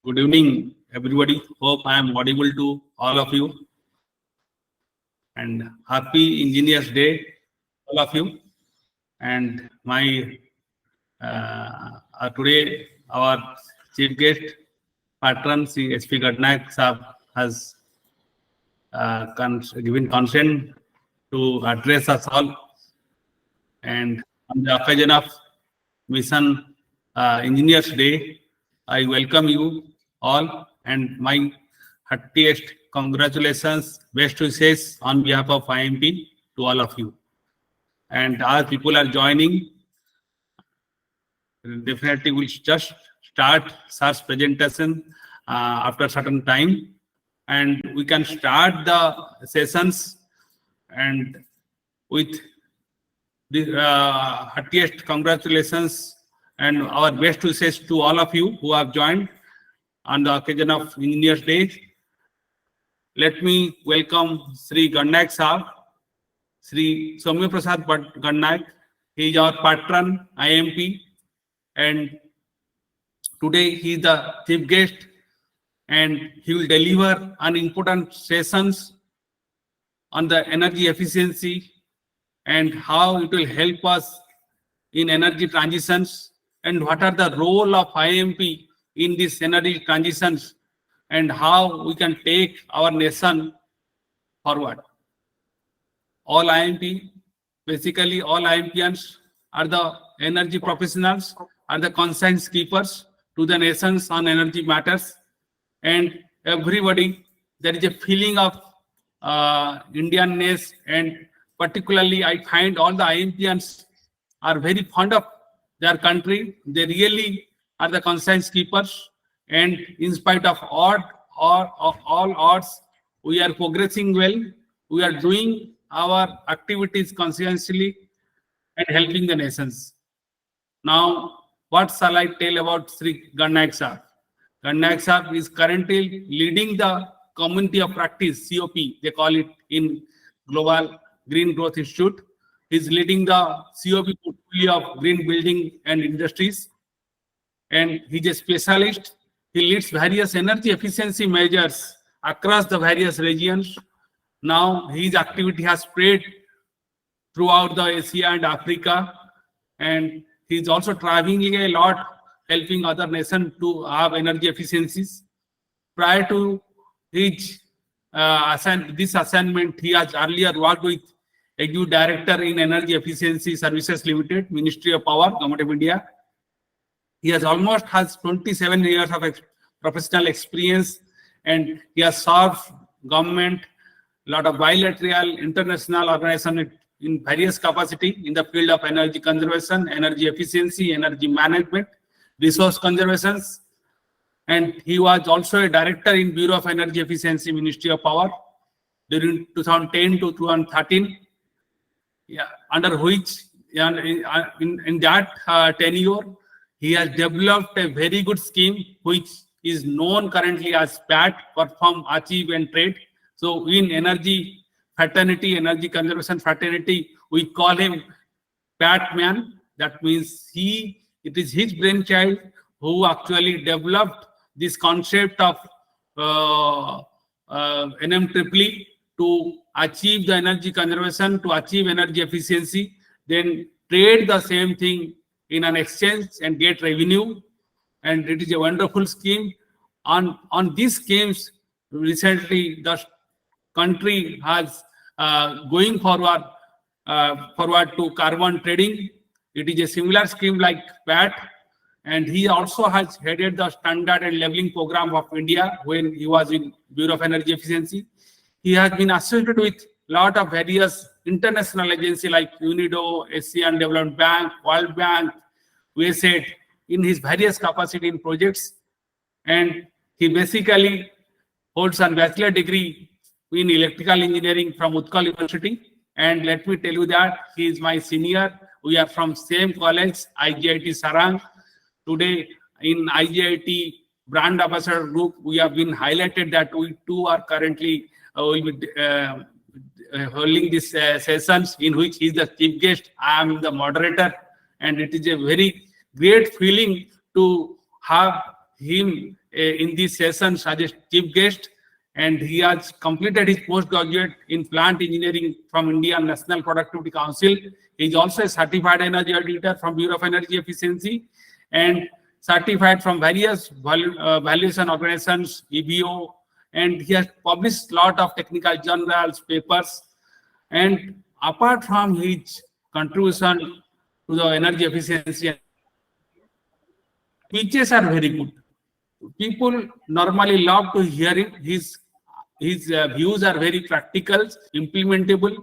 Good evening, everybody. Hope I am audible to all of you. And happy Engineers Day, all of you. And my today our chief guest, patron Sri SP Gadnaik Sahab has given consent to address us all. And on the occasion of Mission Engineers Day, I welcome you all and my heartiest congratulations, best wishes on behalf of IAEMP to all of you. And as people are joining, definitely we'll just start such presentation after certain time, and we can start the sessions and with the heartiest congratulations and our best wishes to all of you who have joined on the occasion of Engineers Day. Let me welcome Sri Gadnaik Sahab, Sri Soumya Prasad Gadnaik. He is our patron, IAEMP, and today he is the chief guest, and he will deliver an important sessions on the energy efficiency and how it will help us in energy transitions, and what are the role of IAEMP in this energy transitions, and how we can take our nation forward. All IAEMP, basically all IAEMPians are the energy professionals, are the conscience keepers to the nations on energy matters, and everybody, there is a feeling of Indianness, and particularly I find all the IAEMPians are very fond of their country. They really are the conscience keepers, and in spite of all odds, we are progressing well. We are doing our activities conscientiously and helping the nations. Now, what shall I tell about Sri Gadnaik Sahab? Gadnaik Sahab is currently leading the Community of Practice, COP, they call it in Global Green Growth Institute. He is leading the COP portfolio of green building and industries, and he is a specialist. He leads various energy efficiency measures across the various regions. Now his activity has spread throughout the Asia and Africa, and he is also traveling a lot, helping other nations to have energy efficiencies. Prior to his this assignment, he has earlier worked with Executive Director in Energy Efficiency Services Limited, Ministry of Power, Government of India. He has 27 years of professional experience, and he has served government, a lot of bilateral, international organizations in various capacity in the field of energy conservation, energy efficiency, energy management, resource conservation. And he was also a director in Bureau of Energy Efficiency, Ministry of Power during 2010 to 2013. Under which, in that tenure, he has developed a very good scheme which is known currently as PAT, Perform, Achieve and Trade. So in energy fraternity, energy conservation fraternity, we call him PAT man. That means it is his brainchild who actually developed this concept of NMEEE to achieve the energy conservation, to achieve energy efficiency, then trade the same thing in an exchange and get revenue. And it is a wonderful scheme. On these schemes, recently the country has going forward to carbon trading. It is a similar scheme like PAT. And he also has headed the standard and leveling program of India when he was in Bureau of Energy Efficiency. He has been associated with a lot of various international agencies like UNIDO, Asian Development Bank, World Bank, USAID in his various capacity in projects. And he basically holds a bachelor degree in electrical engineering from Utkal University. And let me tell you that he is my senior. We are from same college, IGIT Sarang. Today in IGIT Brand Ambassador Group, we have been highlighted that we too are currently will be holding these sessions in which he is the chief guest. I am the moderator, and it is a very great feeling to have him in these sessions as a chief guest, and he has completed his postgraduate in plant engineering from Indian National Productivity Council. He is also a certified energy auditor from Bureau of Energy Efficiency and certified from various valuation organizations, EBO, and he has published a lot of technical journals, papers. And apart from his contribution to the energy efficiency, speeches are very good. People normally love to hear it. His views are very practical, implementable.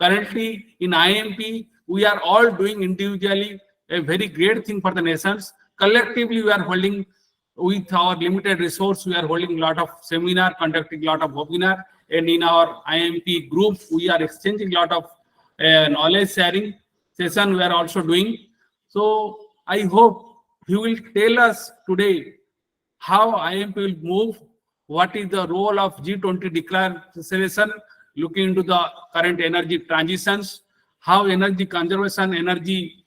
Currently in IMP, we are all doing individually a very great thing for the nations. Collectively, we are holding with our limited resource. We are holding a lot of seminar, conducting a lot of webinar, and in our IMP group, we are exchanging a lot of knowledge sharing session. We are also doing. So I hope you will tell us today how IMP will move, what is the role of G20 declaration, looking into the current energy transitions, how energy conservation, energy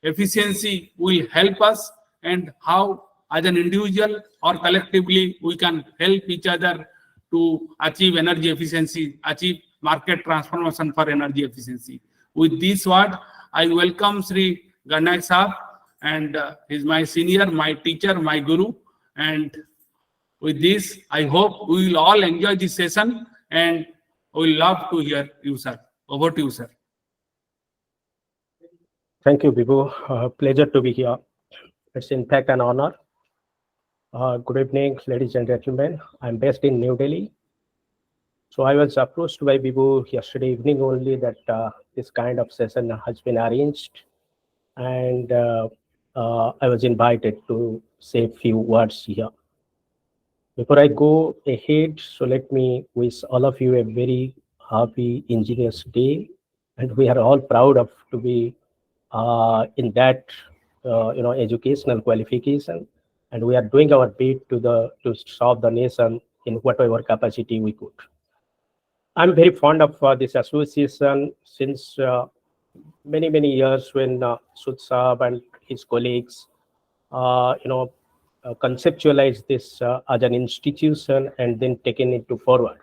efficiency will help us, and how as an individual or collectively we can help each other to achieve energy efficiency, achieve market transformation for energy efficiency. With this word, I welcome Sri Ganak Saab, and he's my senior, my teacher, my guru. And with this, I hope we will all enjoy this session, and we will love to hear you, sir. Over to you, sir. Thank you, Bibu. Pleasure to be here. It's in fact an honor. Good evening, ladies and gentlemen. I'm based in New Delhi. So I was approached by Bibu yesterday evening only that this kind of session has been arranged, and I was invited to say a few words here. Before I go ahead, so let me wish all of you a very happy Engineers Day, and we are all proud of to be in that educational qualification, and we are doing our bit to serve the nation in whatever capacity we could. I'm very fond of this association since many years when Sud Saab and his colleagues conceptualized this as an institution and then taken it to forward.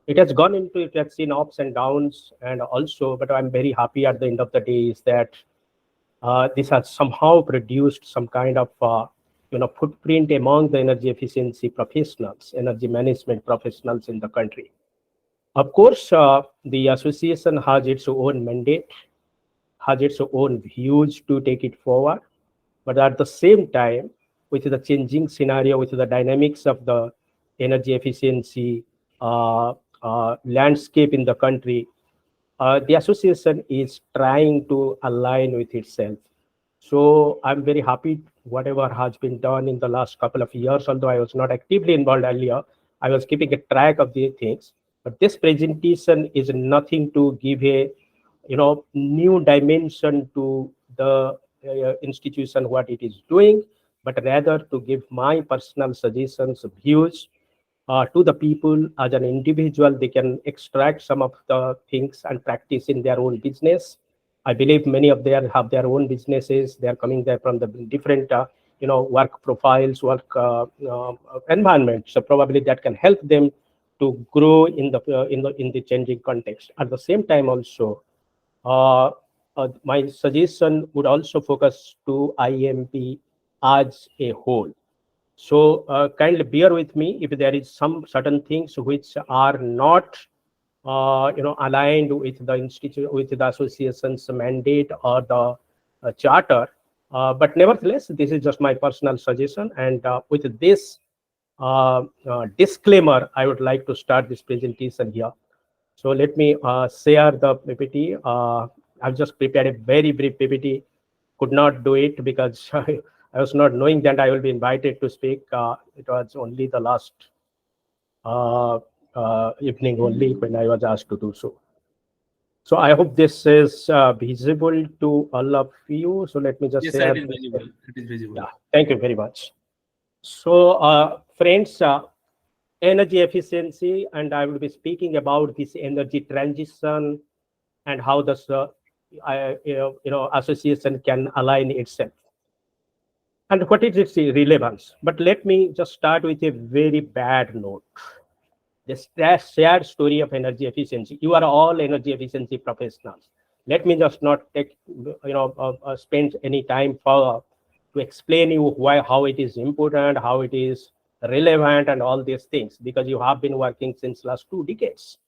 It has gone into, it has seen ups and downs, and also, but I'm very happy at the end of the day is that this has somehow produced some kind of footprint among the energy efficiency professionals, energy management professionals in the country. Of course, the association has its own mandate, has its own views to take it forward, but at the same time, with the changing scenario, with the dynamics of the energy efficiency landscape in the country, the association is trying to align with itself. So I'm very happy whatever has been done in the last couple of years, although I was not actively involved earlier. I was keeping a track of the things. But this presentation is nothing to give a new dimension to the institution, what it is doing, but rather to give my personal suggestions, views to the people as an individual. They can extract some of the things and practice in their own business. I believe many of them have their own businesses. They are coming there from the different work profiles, work environment. So probably that can help them to grow in the changing context. At the same time, also, my suggestion would also focus to IAEMP as a whole. So kindly bear with me if there is some certain things which are not aligned with the institute, with the association's mandate or the charter. But nevertheless, this is just my personal suggestion. And with this disclaimer, I would like to start this presentation here. So let me share the PPT. I've just prepared a very brief PPT. Could not do it because I was not knowing that I will be invited to speak. It was only the last evening only when I was asked to do so. So I hope this is visible to all of you. So let me just yes, share. It is visible. It is visible. Yeah, thank you very much. So friends, energy efficiency, and I will be speaking about this energy transition and how the association can align itself. And what is its relevance? But let me just start with a very bad note. This shared story of energy efficiency. You are all energy efficiency professionals. Let me just not take, spend any time to explain you why, how it is important, how it is relevant, and all these things, because you have been working since last 2 decades.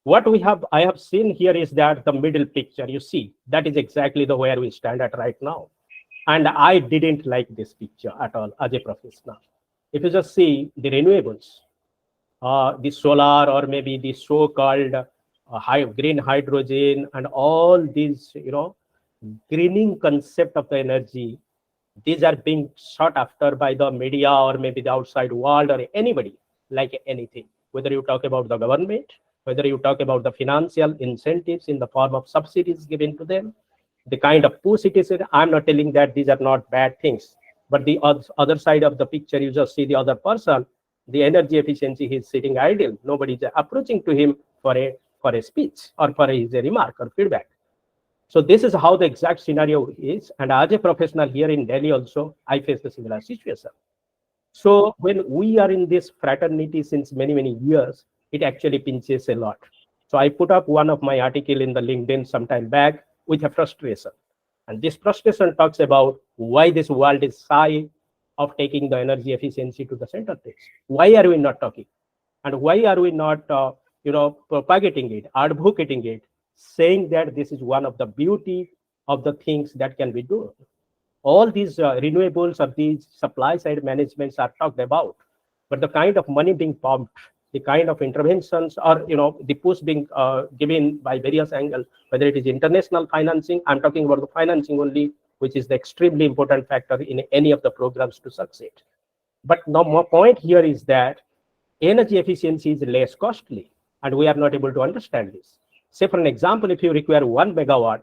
What I have seen here is that the middle picture, you see, that is exactly the where we stand at right now. And I didn't like this picture at all as a professional. If you just see the renewables, the solar, or maybe the so-called green hydrogen, and all these, greening concept of the energy, these are being sought after by the media or maybe the outside world or anybody, like anything. Whether you talk about the government, whether you talk about the financial incentives in the form of subsidies given to them, the kind of push it is. I'm not telling that these are not bad things, but the other side of the picture, you just see the other person, the energy efficiency, he's sitting idle. Nobody is approaching to him for a speech or for his remark or feedback. So this is how the exact scenario is. And as a professional here in Delhi also, I face a similar situation. So when we are in this fraternity since many, many years, it actually pinches a lot. So I put up one of my article in the LinkedIn sometime back with a frustration. And this frustration talks about why this world is shy of taking the energy efficiency to the center place. Why are we not talking? And why are we not, propagating it, advocating it, saying that this is one of the beauty of the things that can be done? All these renewables of these supply side managements are talked about, but the kind of money being pumped, the kind of interventions, or the push being given by various angles, whether it is international financing, I'm talking about the financing only, which is the extremely important factor in any of the programs to succeed. But now my point here is that energy efficiency is less costly, and we are not able to understand this. Say, for an example, if you require 1 megawatt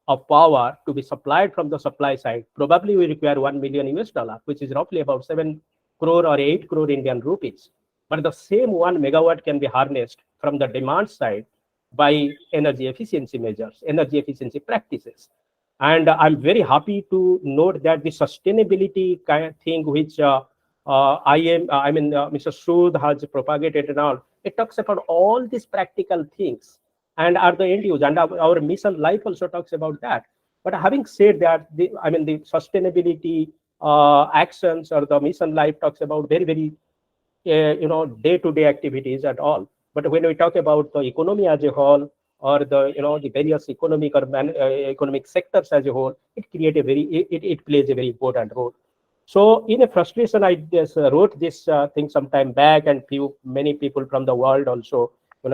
of power to be supplied from the supply side, probably we require $1 million US, which is roughly about 7 crore or 8 crore Indian rupees. But the same 1 megawatt can be harnessed from the demand side by energy efficiency measures, energy efficiency practices. And I'm very happy to note that the sustainability kind of thing, which Mr. Sood has propagated and all, it talks about all these practical things and are the end use, and our mission life also talks about that. But having said that, the sustainability actions or the mission life talks about very, very day-to-day activities at all. But when we talk about the economy as a whole, or the various economic or economic sectors as a whole, it plays a very important role. So in a frustration, I just wrote this thing sometime back, and many people from the world also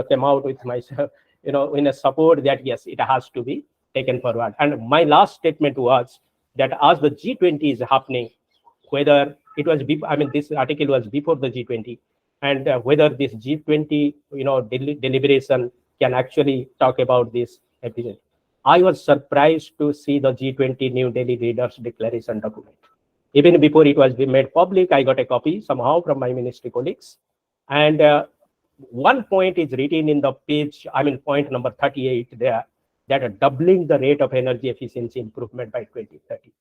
came out with myself in a support that yes, it has to be taken forward. And my last statement was that as the G20 is happening, whether it was this article was before the G20, and whether this G20 deliberation can actually talk about this episode. I was surprised to see the G20 New Delhi Leaders Declaration document. Even before it was made public, I got a copy somehow from my ministry colleagues. And one point is written in the page, point number 38 there, that doubling the rate of energy efficiency improvement by 2030.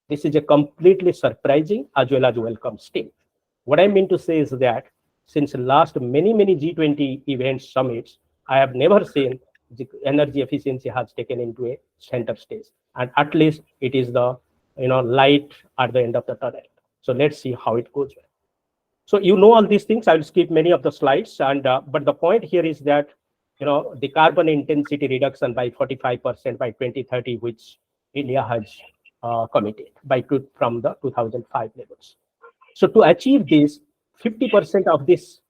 This is a completely surprising as well as welcome step. What I mean to say is that since last many G20 events, summits, I have never seen the energy efficiency has taken into a center stage. And at least it is the light at the end of the tunnel. So let's see how it goes. So all these things. I will skip many of the slides, and but the point here is that the carbon intensity reduction by 45% by 2030, which India has committed from the 2005 levels. So to achieve this, 50% of this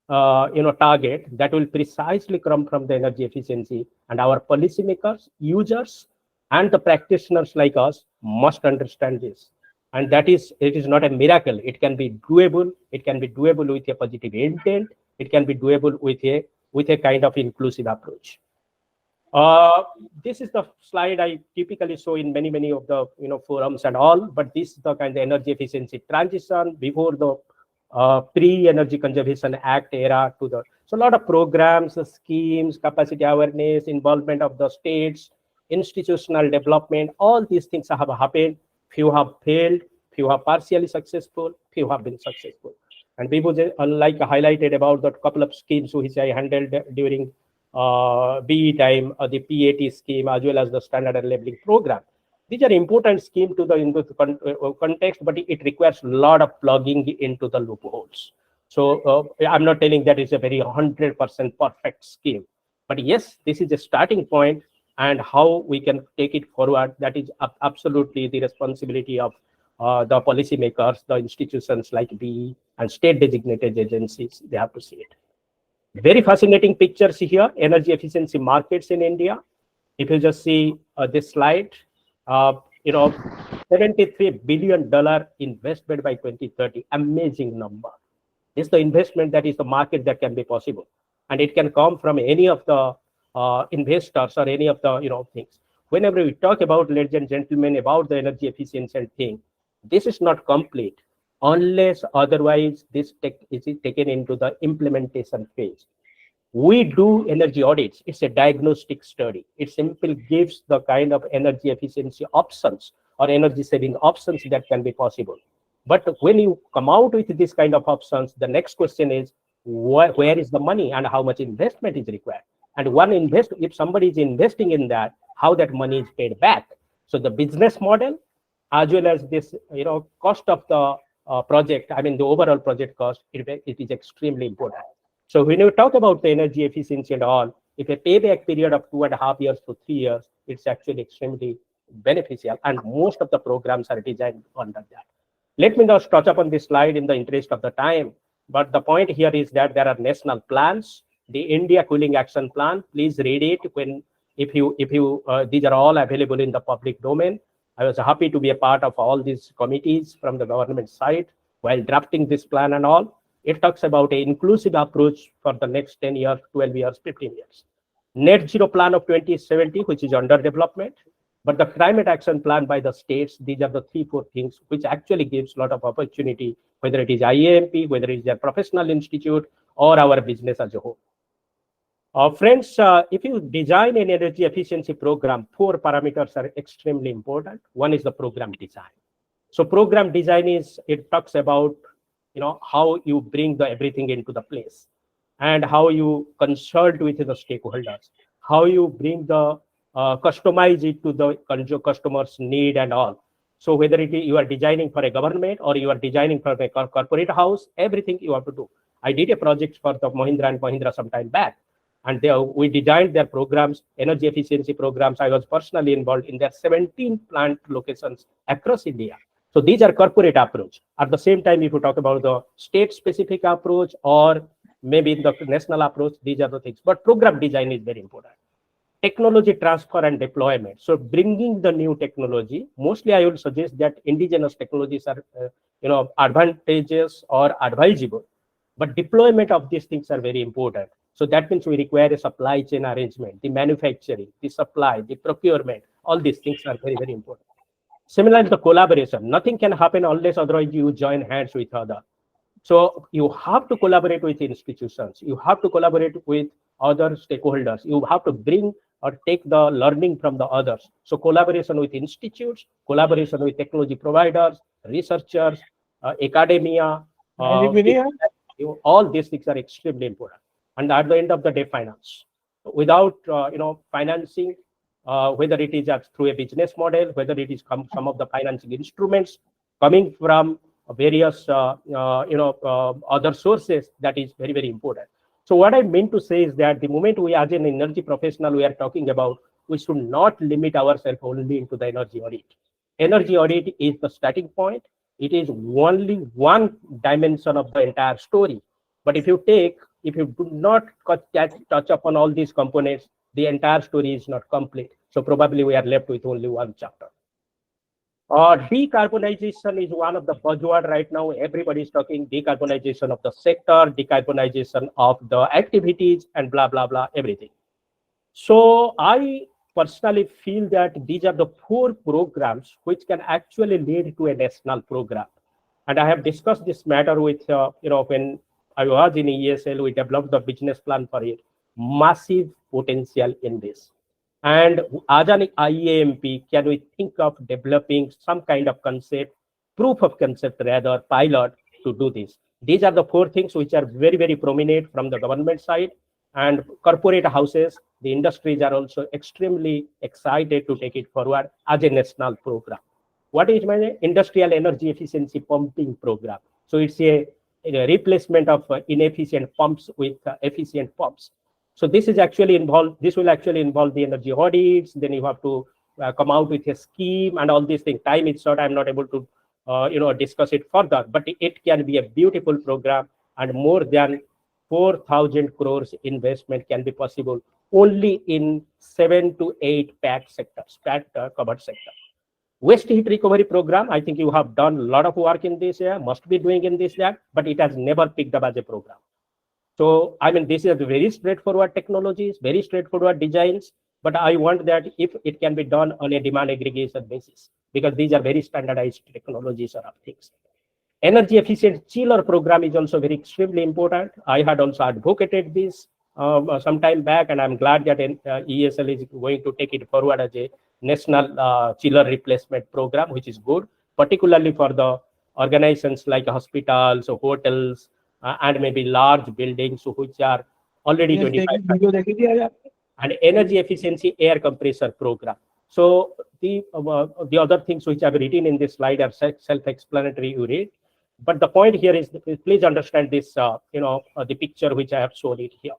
target that will precisely come from the energy efficiency, and our policymakers, users, and the practitioners like us must understand this. And it is not a miracle. It can be doable. It can be doable with a positive intent. It can be doable with a kind of inclusive approach. This is the slide I typically show in many of the forums and all, but this is the kind of energy efficiency transition before the pre-Energy Conservation Act era to the. So a lot of programs, schemes, capacity awareness, involvement of the states, institutional development, all these things have happened. Few have failed, Few are partially successful, few have been successful. And people like highlighted about the couple of schemes which I handled during BE time, the PAT scheme, as well as the standard and labeling program. These are important schemes to the context, but it requires a lot of plugging into the loopholes. So I'm not telling that it's a very 100% perfect scheme, but yes, this is a starting point, and how we can take it forward, that is absolutely the responsibility of the policymakers, the institutions like BE and state designated agencies. They have to see it. Very fascinating pictures here, energy efficiency markets in India. If you just see this slide, $73 billion investment by 2030, amazing number. This is the investment, that is the market that can be possible. And it can come from any of the investors or any of the things. Whenever we talk about, ladies and gentlemen, about the energy efficiency thing, this is not complete unless otherwise this is taken into the implementation phase. We do energy audits. It's a diagnostic study. It simply gives the kind of energy efficiency options or energy saving options that can be possible. But when you come out with this kind of options, the next question is, where is the money and how much investment is required? And if somebody is investing in that, how that money is paid back. So the business model, as well as this, cost of the project, I mean, the overall project cost, it is extremely important. So when you talk about the energy efficiency and all, if a payback period of 2.5 years to 3 years, it's actually extremely beneficial. And most of the programs are designed under that. Let me just touch upon this slide in the interest of the time. But the point here is that there are national plans. The India Cooling Action Plan, please read it if you these are all available in the public domain. I was happy to be a part of all these committees from the government side while drafting this plan and all. It talks about an inclusive approach for the next 10 years, 12 years, 15 years. Net zero plan of 2070, which is under development. But the climate action plan by the states, these are the 3-4 things which actually gives a lot of opportunity, whether it is IAEMP, whether it is a professional institute, or our business as a whole. Friends, if you design an energy efficiency program, 4 parameters are extremely important. One is the program design. So program design it talks about how you bring everything into the place, and how you consult with the stakeholders, how you bring the customize it to the customer's need and all. So whether you are designing for a government or you are designing for a corporate house, everything you have to do. I did a project for the Mahindra & Mahindra some time back, and we designed their programs, energy efficiency programs. I was personally involved in their 17 plant locations across India. So these are corporate approach. At the same time, if you talk about the state-specific approach or maybe the national approach, these are the things. But program design is very important. Technology transfer and deployment. So bringing the new technology, mostly I would suggest that indigenous technologies are, advantageous or advisable. But deployment of these things are very important. So that means we require a supply chain arrangement, the manufacturing, the supply, the procurement. All these things are very, very important. Similarly, the collaboration. Nothing can happen unless otherwise you join hands with others. So you have to collaborate with institutions. You have to collaborate with other stakeholders. You have to bring or take the learning from the others. So collaboration with institutes, collaboration with technology providers, researchers, academia, all these things are extremely important. And at the end of the day, finance. Without financing, whether it is through a business model, whether it is some of the financing instruments coming from various other sources, that is very, very important. So what I mean to say is that the moment we as an energy professional, we are talking about, we should not limit ourselves only into the energy audit. Energy audit is the starting point. It is only one dimension of the entire story. But if you do not touch upon all these components, the entire story is not complete. So probably we are left with only one chapter. Decarbonization is one of the buzzwords right now. Everybody is talking decarbonization of the sector, decarbonization of the activities, and blah, blah, blah, everything. So I personally feel that these are the 4 programs which can actually lead to a national program. And I have discussed this matter with, when I was in ESL, we developed the business plan for it. Massive potential in this. And as an IAEMP, can we think of developing some kind of concept proof of concept, rather pilot, to do this. These are the four things which are very, very prominent from the government side, and corporate houses, the industries are also extremely excited to take it forward as a national program. What is my industrial energy efficiency pumping program? So it's a replacement of inefficient pumps with efficient pumps. So this is actually involved. This will actually involve the energy audits. Then you have to come out with a scheme and all these things. Time is short. I'm not able to discuss it further. But it can be a beautiful program, and more than 4,000 crores investment can be possible only in 7 to 8 PAC sectors, PAC covered sector. Waste heat recovery program, I think you have done a lot of work in this area, must be doing in this, that, but it has never picked up as a program. So, I mean, this is very straightforward technologies, very straightforward designs, but I want that if it can be done on a demand aggregation basis, because these are very standardized technologies or things. Energy efficient chiller program is also very extremely important. I had also advocated this some time back, and I'm glad that ESL is going to take it forward as a national chiller replacement program, which is good, particularly for the organizations like hospitals or hotels and maybe large buildings which are already 25. And energy efficiency air compressor program. So the other things which I've written in this slide are self-explanatory, you read. But the point here is, please understand this, the picture which I have shown it here.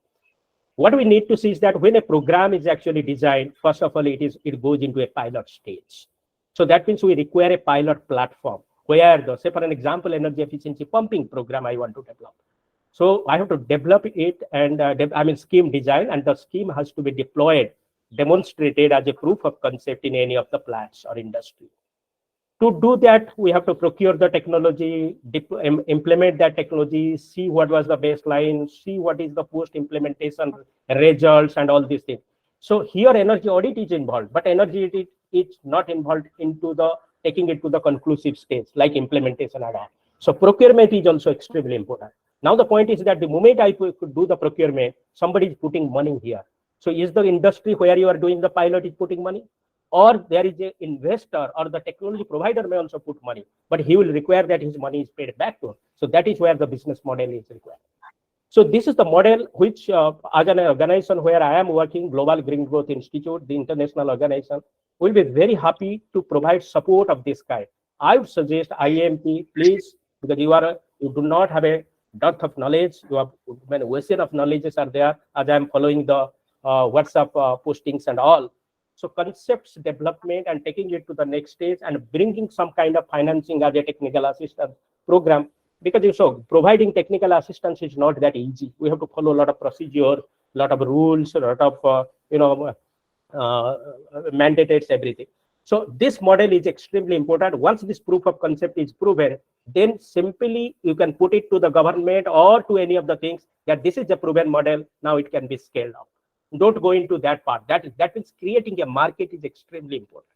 What we need to see is that when a program is actually designed, first of all, it goes into a pilot stage. So that means we require a pilot platform where say for an example, energy efficiency pumping program I want to develop. So I have to develop it and scheme design, and the scheme has to be deployed, demonstrated as a proof of concept in any of the plants or industry. To do that, we have to procure the technology, implement that technology, see what was the baseline, see what is the post-implementation results and all these things. So here energy audit is involved, but energy audit is not involved into the taking it to the conclusive stage like implementation and all. So procurement is also extremely important. Now the point is that the moment I could do the procurement, somebody is putting money here. So is the industry where you are doing the pilot is putting money? Or there is an investor or the technology provider may also put money, but he will require that his money is paid back to him. So that is where the business model is required. So this is the model which, as an organization where I am working, Global Green Growth Institute, the international organization, will be very happy to provide support of this kind. I would suggest IAEMP, please, because you do not have a dearth of knowledge. You have many ocean of knowledges are there, as I am following the WhatsApp postings and all. So concepts development and taking it to the next stage and bringing some kind of financing as a technical assistance program, because you saw providing technical assistance is not that easy. We have to follow a lot of procedure, a lot of rules, a lot of mandates, everything. So this model is extremely important. Once this proof of concept is proven, then simply you can put it to the government or to any of the things that this is a proven model. Now it can be scaled up. Don't go into that part. That means creating a market is extremely important.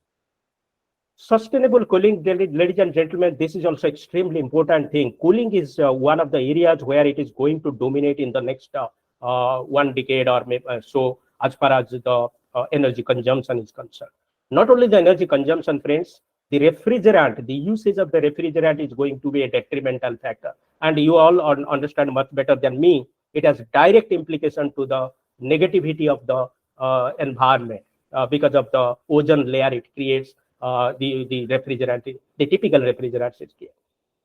Sustainable cooling, ladies and gentlemen, this is also extremely important thing. Cooling is one of the areas where it is going to dominate in the next 1 decade or maybe, so as far as the energy consumption is concerned. Not only the energy consumption, friends, the refrigerant, the usage of the refrigerant is going to be a detrimental factor. And you all understand much better than me, it has direct implication to the negativity of the environment because of the ozone layer it creates, the refrigerant, the typical refrigerant is here.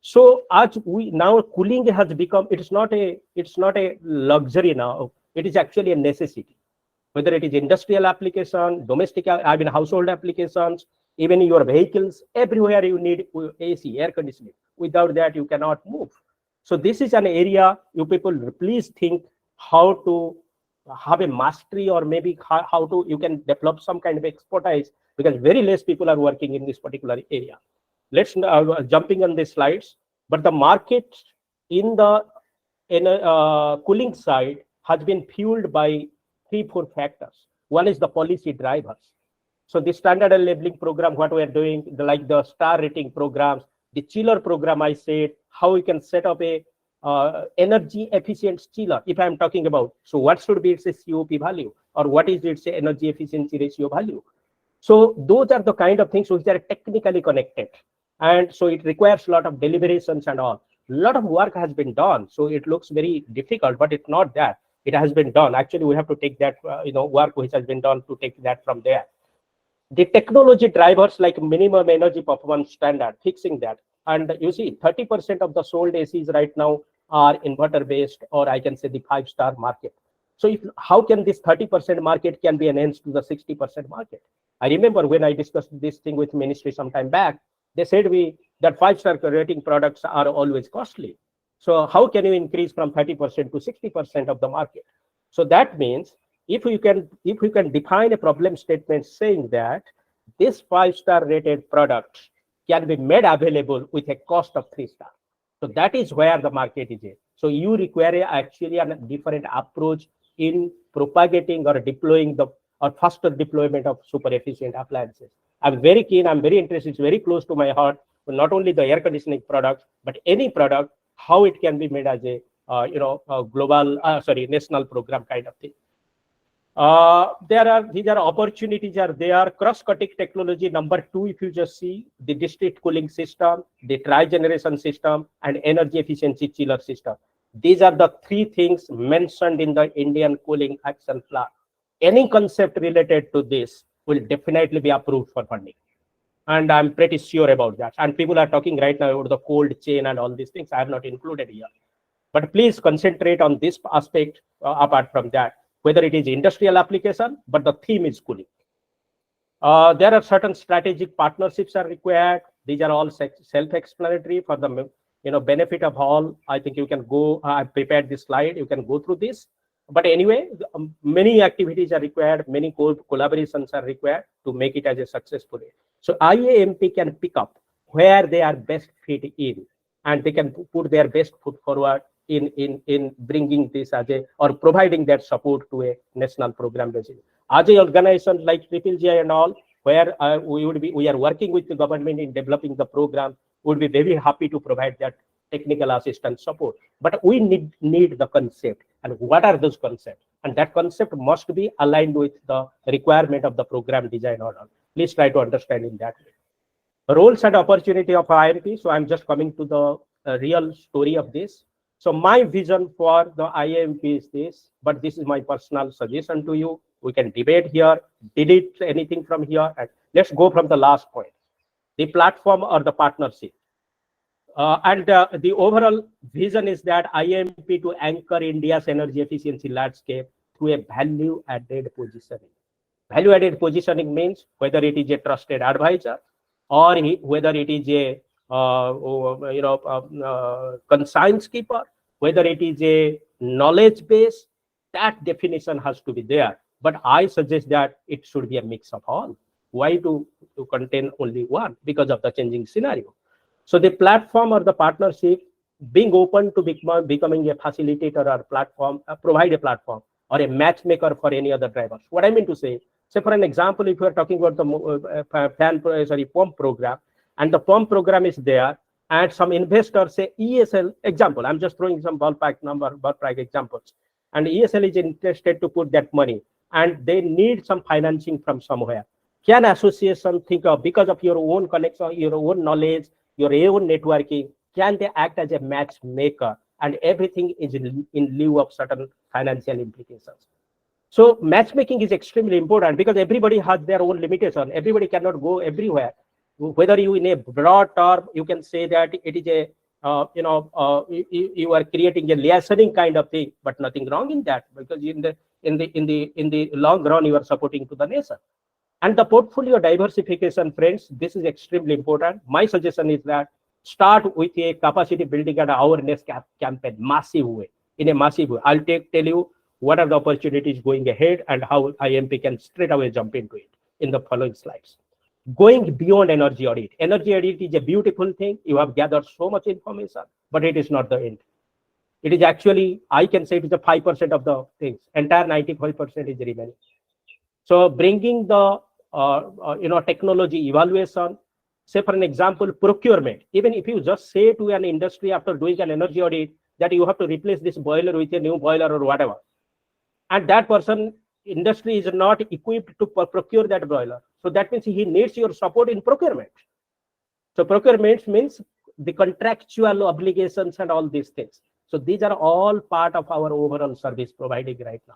So as we now cooling has become, it's not a luxury now, it is actually a necessity. Whether it is industrial application, domestic, household applications, even your vehicles, everywhere you need AC, air conditioning. Without that, you cannot move. So this is an area you people please think how to have a mastery, or maybe how to you can develop some kind of expertise, because very less people are working in this particular area. Let's jumping on these slides, but the market in the cooling side has been fueled by 3-4 factors. One is the policy drivers. So the standard and labeling program, what we are doing, like the star rating programs, the chiller program, I said, how we can set up a energy efficient chiller, if I'm talking about. So what should be its COP value, or what is its energy efficiency ratio value? So those are the kind of things which are technically connected. And so it requires a lot of deliberations and all. A lot of work has been done. So it looks very difficult, but it's not that. It has been done. Actually, we have to take that, work which has been done to take that from there. The technology drivers like minimum energy performance standard, fixing that. And you see, 30% of the sold ACs right now are inverter based, or I can say the 5-star market. So how can this 30% market can be enhanced to the 60% market? I remember when I discussed this thing with ministry some time back, they said that 5-star rating products are always costly. So how can you increase from 30% to 60% of the market? So that means if you can define a problem statement saying that this 5-star rated product can be made available with a cost of 3-star. So that is where the market is in. So you require actually a different approach in propagating or deploying or faster deployment of super efficient appliances. I'm very keen, I'm very interested, it's very close to my heart, not only the air conditioning products, but any product, how it can be made as a national program kind of thing. These are opportunities are there. Cross-cutting technology, number 2, if you just see the district cooling system, the tri-generation system, and energy efficiency chiller system. These are the 3 things mentioned in the Indian cooling action plan. Any concept related to this will definitely be approved for funding. And I'm pretty sure about that. And people are talking right now about the cold chain and all these things. I have not included here. But please concentrate on this aspect apart from that, whether it is industrial application, but the theme is cooling. There are certain strategic partnerships are required. These are all self-explanatory for the benefit of all. I think you can go, I prepared this slide, you can go through this. But anyway, many activities are required, many collaborations are required to make it as a successful. So IAEMP can pick up where they are best fit in, and they can put their best foot forward in bringing this as or providing that support to a national program basis. As a organization like GGI and all, where we are working with the government in developing the program, would be very happy to provide that technical assistance support. But we need the concept, and what are those concepts? And that concept must be aligned with the requirement of the program design or not. Please try to understand in that way. Roles and opportunity of IAEMP. So I'm just coming to the real story of this. So my vision for the IAEMP is this, but this is my personal suggestion to you. We can debate here, delete anything from here, and let's go from the last point, the platform or the partnership. The overall vision is that IAEMP to anchor India's energy efficiency landscape through a value-added positioning. Value-added positioning means whether it is a trusted advisor or whether it is a conscience keeper, whether it is a knowledge base, that definition has to be there. But I suggest that it should be a mix of all. Why to contain only one? Because of the changing scenario. So the platform or the partnership being open to becoming a facilitator or platform, provide a platform or a matchmaker for any other drivers. What I mean to say for an example, if you are talking about the pump program, and the pump program is there, and some investors say ESL, example, I'm just throwing some ballpark examples, and ESL is interested to put that money, and they need some financing from somewhere. Can association think of, because of your own connection, your own knowledge, your own networking, can they act as a matchmaker, and everything is in lieu of certain financial implications? So matchmaking is extremely important because everybody has their own limitation. Everybody cannot go everywhere. Whether you in a broad term, you can say that it is a you are creating a liaising kind of thing, but nothing wrong in that, because in the long run you are supporting to the nation. And the portfolio diversification, friends, this is extremely important. My suggestion is that start with a capacity building and awareness campaign, massive way, in a massive way. I'll tell you what are the opportunities going ahead and how IAEMP can straight away jump into it in the following slides. Going beyond energy audit. Energy audit is a beautiful thing. You have gathered so much information, but it is not the end. It is actually, I can say it is a 5% of the things. Entire 95% is remaining. So bringing the technology evaluation, say for an example, procurement. Even if you just say to an industry after doing an energy audit that you have to replace this boiler with a new boiler or whatever, and that person, industry is not equipped to procure that boiler. So that means he needs your support in procurement. So procurement means the contractual obligations and all these things. So these are all part of our overall service providing right now.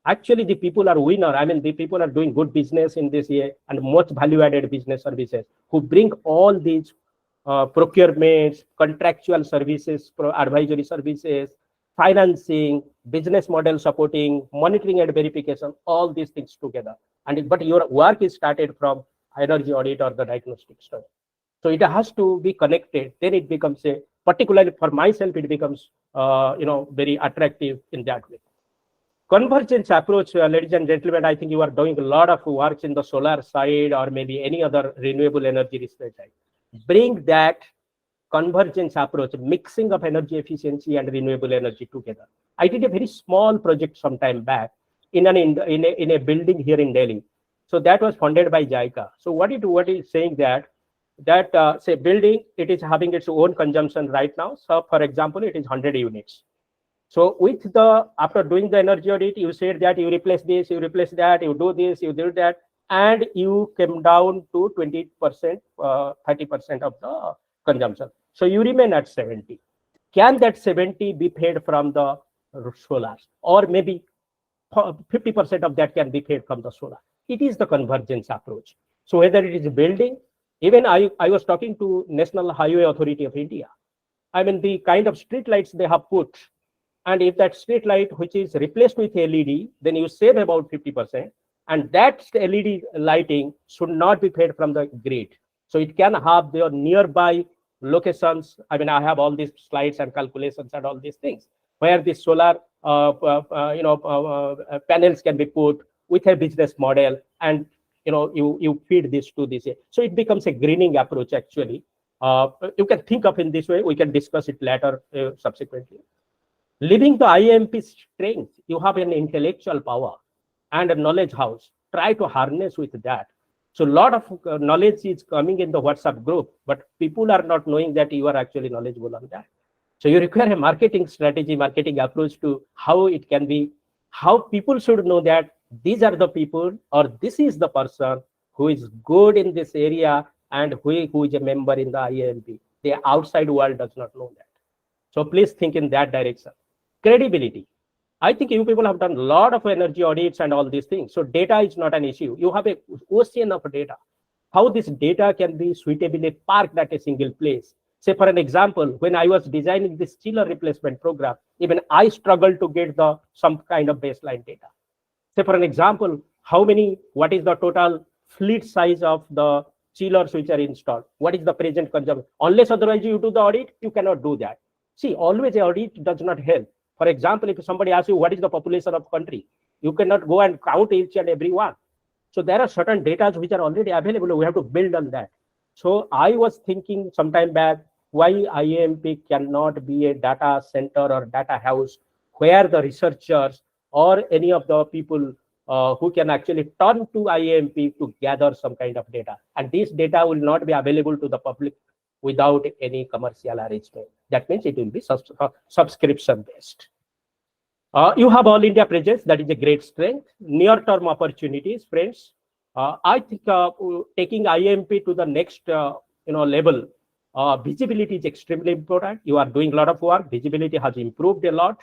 Actually, the people are winner. I mean, the people are doing good business in this year and much value-added business services who bring all these procurements, contractual services, advisory services, financing, business model supporting, monitoring and verification, all these things together. And but your work is started from energy audit or the diagnostic study. So it has to be connected. Then it becomes a, particularly for myself, it becomes very attractive in that way. Convergence approach, ladies and gentlemen, I think you are doing a lot of work in the solar side or maybe any other renewable energy research side. Bring that convergence approach, mixing of energy efficiency and renewable energy together. I did a very small project some time back in a building here in Delhi. So that was funded by JICA. So what is saying that say building, it is having its own consumption right now. So for example, it is 100 units. So with after doing the energy audit, you said that you replace this, you replace that, you do this, you do that, and you came down to 20%, 30% of the consumption. So you remain at 70. Can that 70 be paid from the solar? Or maybe 50% of that can be paid from the solar. It is the convergence approach. So whether it is building, even I was talking to National Highway Authority of India. I mean, the kind of street lights they have put, and if that street light which is replaced with LED, then you save about 50%. And that LED lighting should not be paid from the grid. So it can have their nearby locations. I mean, I have all these slides and calculations and all these things where the solar panels can be put with a business model, and you feed this to this. So it becomes a greening approach actually. You can think of in this way. We can discuss it later subsequently. Living the IAEMP strength, you have an intellectual power and a knowledge house. Try to harness with that. So a lot of knowledge is coming in the WhatsApp group, but people are not knowing that you are actually knowledgeable on that. So you require a marketing strategy, marketing approach to how it can be, how people should know that these are the people or this is the person who is good in this area and who is a member in the IAEMP. The outside world does not know that. So please think in that direction. Credibility. I think you people have done a lot of energy audits and all these things. So data is not an issue. You have an ocean of data. How this data can be suitably parked at a single place. Say for an example, when I was designing this chiller replacement program, even I struggled to get some kind of baseline data. Say for an example, what is the total fleet size of the chillers which are installed? What is the present consumption? Unless otherwise you do the audit, you cannot do that. See, always the audit does not help. For example, if somebody asks you what is the population of country, you cannot go and count each and every one. So there are certain data which are already available. We have to build on that. So I was thinking some time back, why IAEMP cannot be a data center or data house where the researchers or any of the people who can actually turn to IAEMP to gather some kind of data. And this data will not be available to the public without any commercial arrangement. That means it will be subscription based. You have all India presence. That is a great strength. Near-term opportunities, friends. I think taking IAEMP to the next level, visibility is extremely important. You are doing a lot of work. Visibility has improved a lot,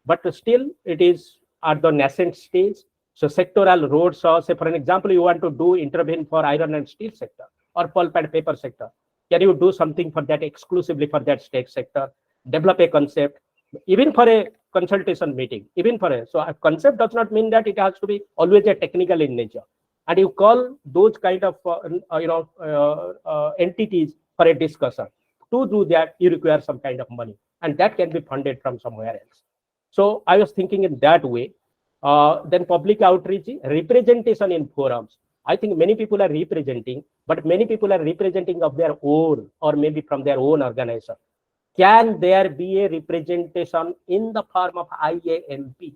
but still it is at the nascent stage. So sectoral roads, say for an example, you want to intervene for iron and steel sector or pulp and paper sector. Can you do something for that exclusively for that state sector? Develop a concept, even for a consultation meeting, so a concept does not mean that it has to be always a technical in nature. And you call those kind of entities for a discussion. To do that, you require some kind of money, and that can be funded from somewhere else. So I was thinking in that way. Then public outreach, representation in forums. I think many people are representing, but many people are representing of their own or maybe from their own organization. Can there be a representation in the form of IAEMP?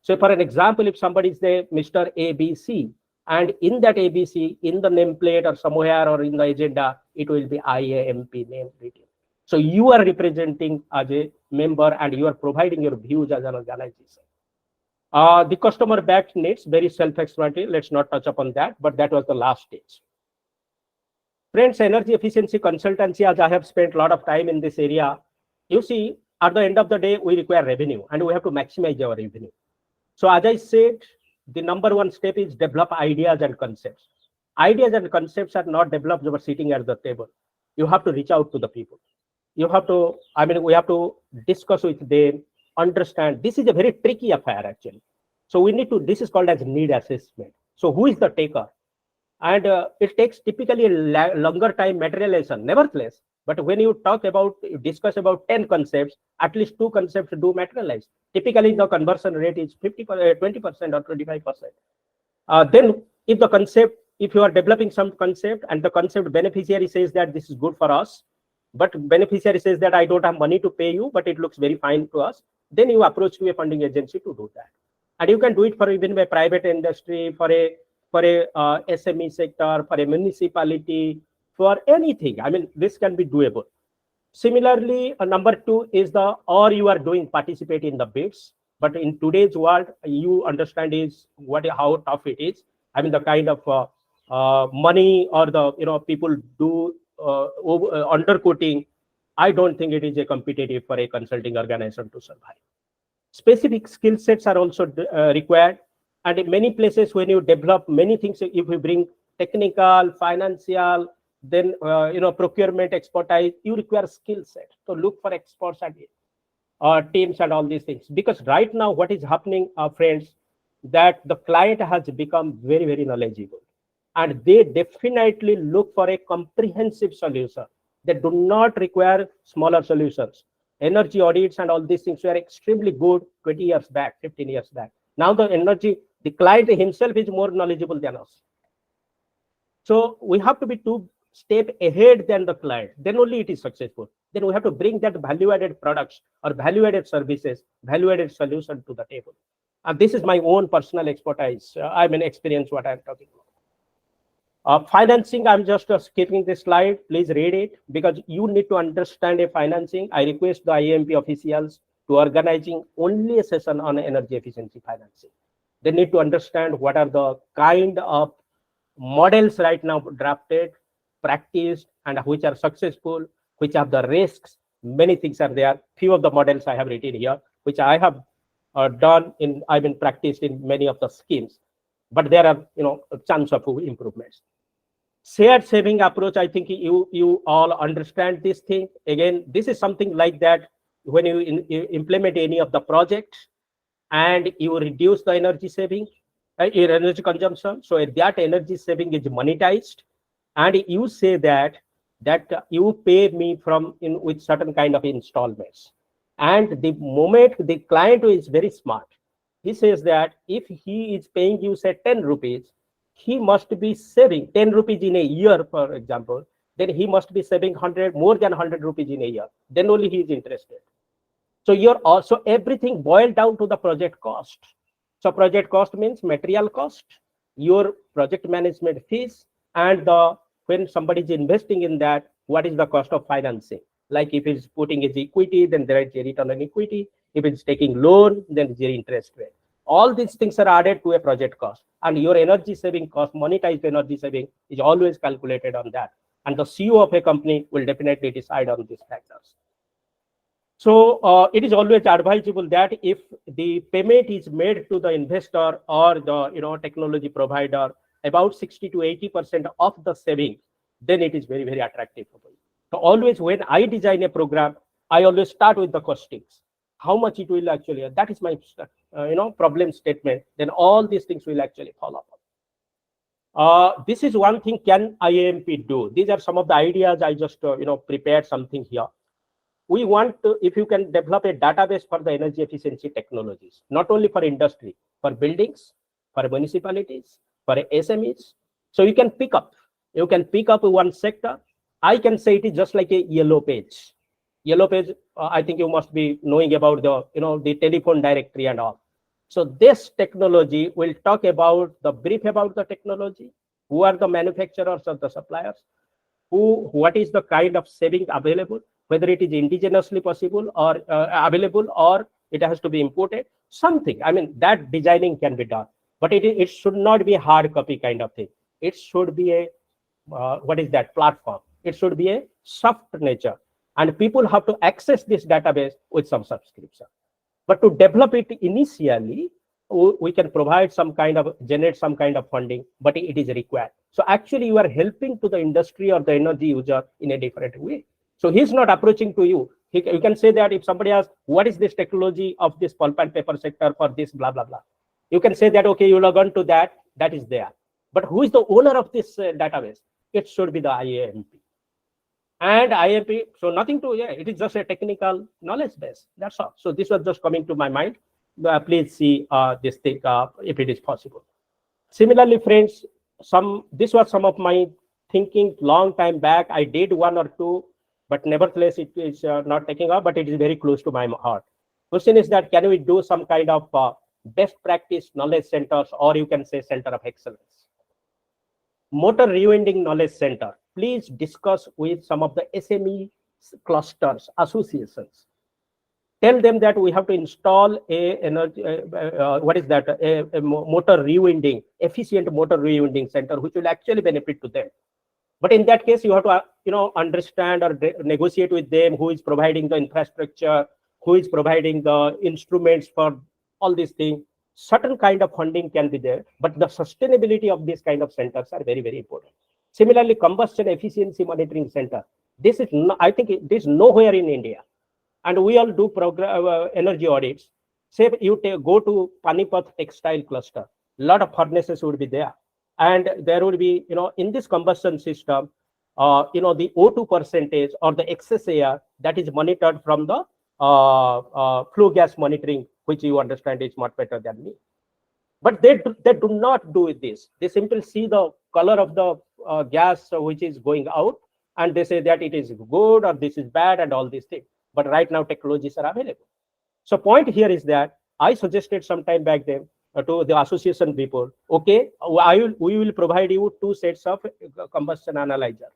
So for an example, if somebody is there, Mr. ABC, and in that ABC, in the nameplate or somewhere or in the agenda, it will be IAEMP name written. So you are representing as a member and you are providing your views as an organization. The customer backed needs, very self-explanatory. Let's not touch upon that, but that was the last stage. Friends, energy efficiency consultancy, as I have spent a lot of time in this area, you see, at the end of the day, we require revenue and we have to maximize our revenue. So as I said, the number one step is develop ideas and concepts. Ideas and concepts are not developed over sitting at the table. You have to reach out to the people. You have to, we have to discuss with them, understand. This is a very tricky affair, actually. So we need to, this is called as need assessment. So who is the taker? And it takes typically a longer time materialization, nevertheless. But when you you discuss about 10 concepts, at least 2 concepts do materialize. Typically, the conversion rate is 20% or 25%. Then if you are developing some concept and the concept beneficiary says that this is good for us, but beneficiary says that I don't have money to pay you, but it looks very fine to us, then you approach to a funding agency to do that. And you can do it for even a private industry, for a SME sector, for a municipality, for anything. This can be doable. Similarly, number 2 is or you are doing participate in the bids. But in today's world, you understand is how tough it is. The kind of money or the people do underquoting. I don't think it is a competitive for a consulting organization to survive. Specific skill sets are also required. And in many places, when you develop many things, if you bring technical, financial, then procurement expertise, you require skill set. So look for experts and teams and all these things. Because right now, what is happening, friends, that the client has become very, very knowledgeable. And they definitely look for a comprehensive solution. They do not require smaller solutions. Energy audits and all these things were extremely good 20 years back, 15 years back. Now the client himself is more knowledgeable than us. So we have to be 2 steps ahead than the client. Then only it is successful. Then we have to bring that value-added products or value-added services, value-added solution to the table. And this is my own personal expertise. Experience what I'm talking about. Financing, I'm just skipping this slide. Please read it because you need to understand a financing. I request the IAEMP officials to organizing only a session on energy efficiency financing. They need to understand what are the kind of models right now drafted, practiced, and which are successful, which have the risks. Many things are there. Few of the models I have written here, which I have practiced in many of the schemes, but there are a chance of improvements. Shared saving approach, I think you all understand this thing. Again, this is something like that when you implement any of the projects and you reduce the energy saving, your energy consumption. So that energy saving is monetized, and you say that you pay me with certain kind of installments. And the moment the client is very smart, he says that if he is paying you say 10 rupees, he must be saving 10 rupees in a year, for example, then he must be saving more than 100 rupees in a year. Then only he is interested. So you're also everything boiled down to the project cost. So project cost means material cost, your project management fees, and when somebody is investing in that, what is the cost of financing? Like if it's putting his equity, then there is a return on equity. If it's taking loan, then it's the interest rate. All these things are added to a project cost, and your energy saving cost, monetized energy saving, is always calculated on that. And the CEO of a company will definitely decide on these factors. So it is always advisable that if the payment is made to the investor or the technology provider about 60 to 80% of the saving, then it is very, very attractive for you. So always when I design a program, I always start with the costings. How much it will actually, that is my problem statement. Then all these things will actually follow up. This is one thing can IAEMP do. These are some of the ideas. I just prepared something here. We want to, if you can develop a database for the energy efficiency technologies, not only for industry, for buildings, for municipalities, for SMEs. So you can pick up one sector. I can say it is just like a yellow page. Yellow page, I think you must be knowing about the telephone directory and all. So this technology will talk about the brief about the technology, who are the manufacturers or the suppliers, what is the kind of saving available, whether it is indigenously possible or available, or it has to be imported, something. That designing can be done, but it should not be a hard copy kind of thing. It should be a what is that platform. It should be a soft nature, and people have to access this database with some subscription. But to develop it initially, we can provide some kind of, generate some kind of funding, but it is required. So actually you are helping to the industry or the energy user in a different way. So he's not approaching to you. You can say that if somebody asks, what is this technology of this pulp and paper sector for this, blah, blah, blah. You can say that, okay, you log on to that, that is there. But who is the owner of this database? It should be the IAEMP. And IAEMP, so nothing to, yeah, it is just a technical knowledge base. That's all. So this was just coming to my mind. Please see this thing if it is possible. Similarly, friends, this was some of my thinking long time back. I did one or two, but nevertheless, it is not taking up, but it is very close to my heart. Question is that, can we do some kind of best practice knowledge centers, or you can say center of excellence? Motor rewinding knowledge center. Please discuss with some of the SME clusters, associations. Tell them that we have to install a energy, what is that? A motor rewinding, efficient motor rewinding center, which will actually benefit to them. But in that case, you have to, understand or negotiate with them who is providing the infrastructure, who is providing the instruments for all these things. Certain kind of funding can be there, but the sustainability of these kind of centers are very, very important. Similarly, combustion efficiency monitoring center. This is, I think, this is nowhere in India. And we all do energy audits. Say you go to Panipat textile cluster, a lot of furnaces would be there. And there would be, in this combustion system, the O2 percentage or the excess air that is monitored from the flue gas monitoring, which you understand is much better than me. But they do not do this. They simply see the color of the gas which is going out, and they say that it is good or this is bad and all these things. But right now technologies are available. So point here is that I suggested some time back then to the association people, okay, we will provide you 2 sets of combustion analyzer.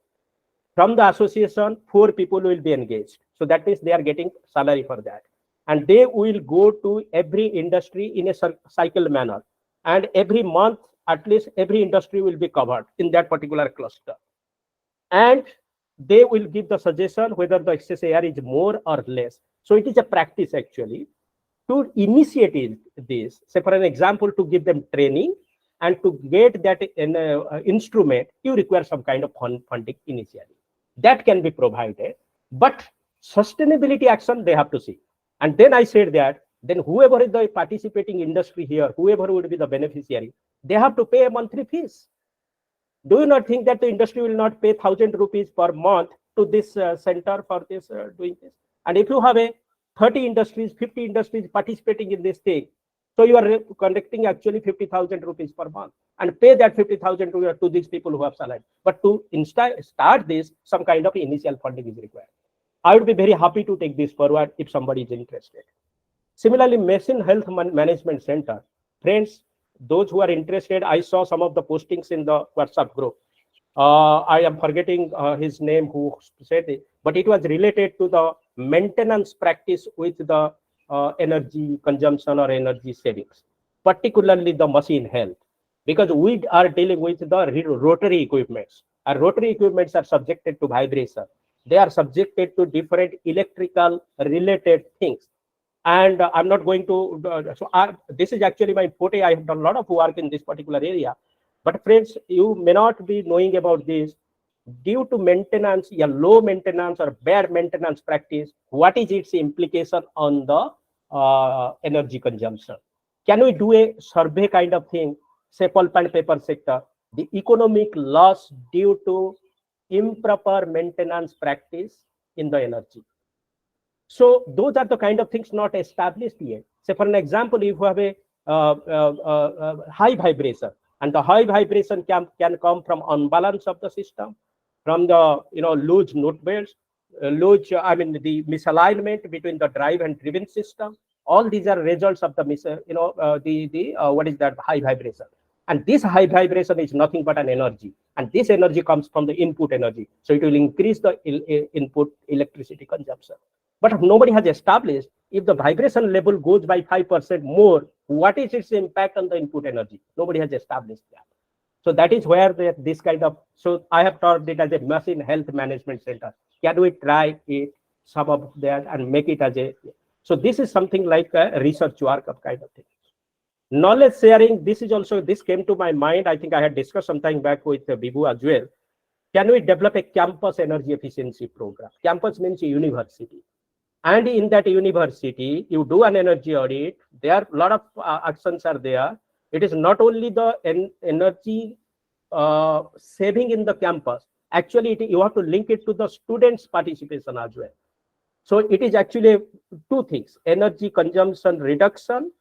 From the association, 4 people will be engaged. So that means they are getting salary for that. And they will go to every industry in a cycle manner. And every month, at least every industry will be covered in that particular cluster. And they will give the suggestion whether the excess air is more or less. So it is a practice actually to initiate this. Say for an example, to give them training and to get that instrument, you require some kind of funding initially. That can be provided, but sustainability action they have to see. And then I said that then whoever is the participating industry here, whoever would be the beneficiary, they have to pay a monthly fees. Do you not think that the industry will not pay 1,000 rupees per month to this center for this doing this? And if you have a 30 industries, 50 industries participating in this thing, so you are conducting actually 50,000 rupees per month and pay that 50,000 to these people who have salary. But to start this, some kind of initial funding is required. I would be very happy to take this forward if somebody is interested. Similarly, Machine Health Management Center. Friends, those who are interested, I saw some of the postings in the WhatsApp group. I am forgetting his name who said it, but it was related to the maintenance practice with the energy consumption or energy savings, particularly the machine health, because we are dealing with the rotary equipments. Our rotary equipments are subjected to vibration. They are subjected to different electrical related things. And I'm not going to, this is actually my forte. I have done a lot of work in this particular area. But friends, you may not be knowing about this. Due to maintenance, low maintenance or bad maintenance practice, what is its implication on the energy consumption? Can we do a survey kind of thing, say pulp and paper sector, the economic loss due to improper maintenance practice in the energy? So those are the kind of things not established yet. Say for an example, if you have a high vibration, and the high vibration can come from unbalance of the system, from the loose node belts, the misalignment between the drive and driven system. All these are results of the what is that high vibration. And this high vibration is nothing but an energy, and this energy comes from the input energy. So it will increase the input electricity consumption. But nobody has established if the vibration level goes by 5% more, what is its impact on the input energy? Nobody has established that. So that is where this kind of, so I have taught it as a machine health management center. Can we try it, some of that, and make it as a, so this is something like a research work of kind of thing. Knowledge sharing, this is also, this came to my mind. I think I had discussed some time back with Bibu as well. Can we develop a campus energy efficiency program? Campus means university. And in that university, you do an energy audit. There are a lot of actions are there. It is not only the energy saving in the campus. Actually, you have to link it to the students' participation as well. So it is actually two things: energy consumption reduction,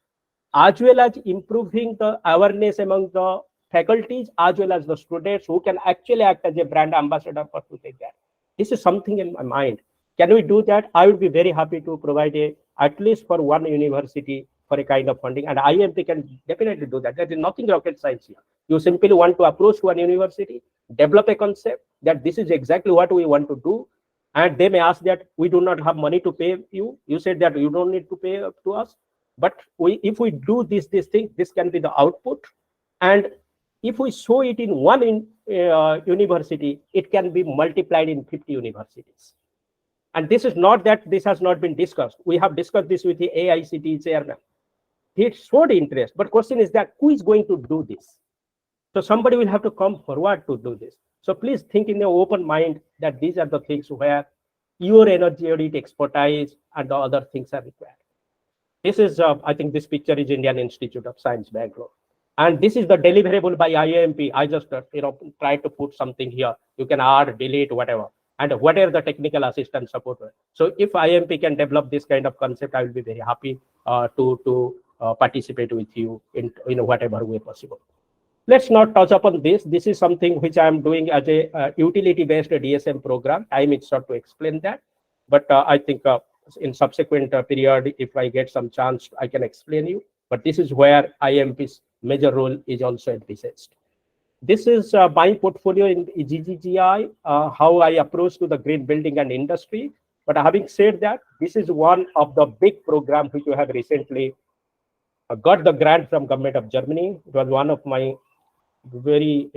as well as improving the awareness among the faculties as well as the students who can actually act as a brand ambassador for to take that. This is something in my mind. Can we do that? I would be very happy to provide at least for one university for a kind of funding, and IAEMP can definitely do that. There is nothing rocket science here. You simply want to approach one university, develop a concept that this is exactly what we want to do, and they may ask that we do not have money to pay you. You said that you don't need to pay to us, but if we do this thing, this can be the output, and if we show it in one university, it can be multiplied in 50 universities. And this is not that this has not been discussed. We have discussed this with the AICT chairman. He showed interest, but question is that who is going to do this? So somebody will have to come forward to do this. So please think in your open mind that these are the things where your energy audit expertise and the other things are required. This is, I think this picture is Indian Institute of Science, Bangalore. And this is the deliverable by IAEMP. I just, try to put something here. You can add, delete, whatever. And whatever the technical assistance support. So if IAEMP can develop this kind of concept, I will be very happy to participate with you in whatever way possible. Let's not touch upon this. This is something which I am doing as a utility-based DSM program. Time is short to explain that. But I think in subsequent period, if I get some chance, I can explain you. But this is where IAEMP's major role is also envisaged. This is my portfolio in GGGI, how I approach to the green building and industry. But having said that, this is one of the big programs which we have recently got the grant from government of Germany. It was one of my very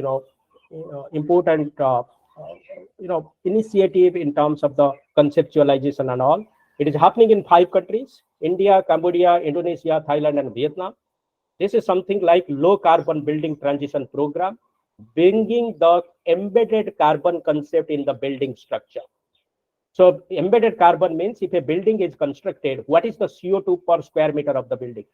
important initiative in terms of the conceptualization and all. It is happening in 5 countries: India, Cambodia, Indonesia, Thailand, and Vietnam. This is something like low carbon building transition program, bringing the embedded carbon concept in the building structure. So embedded carbon means if a building is constructed, what is the CO2 per square meter of the building?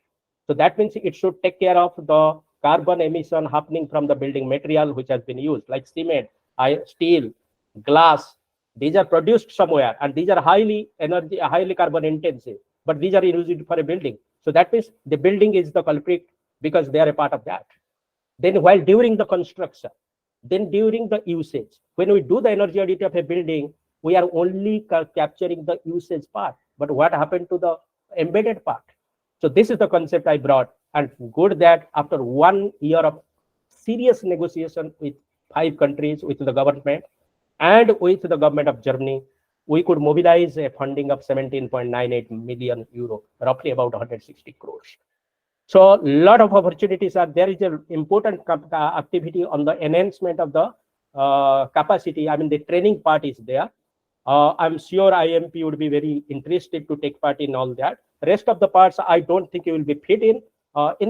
So that means it should take care of the carbon emission happening from the building material which has been used, like cement, steel, glass. These are produced somewhere, and these are highly carbon intensive, but these are used for a building. So that means the building is the culprit because they are a part of that. Then while during the construction, then during the usage, when we do the energy audit of a building, we are only capturing the usage part. But what happened to the embedded part? So this is the concept I brought, and good that after 1 year of serious negotiation with 5 countries, with the government and with the government of Germany, we could mobilize a funding of 17.98 million euro, roughly about 160 crores. So a lot of opportunities are there. Is an important activity on the enhancement of the capacity. I mean, the training part is there. I'm sure IAEMP would be very interested to take part in all that. Rest of the parts, I don't think you will be fit in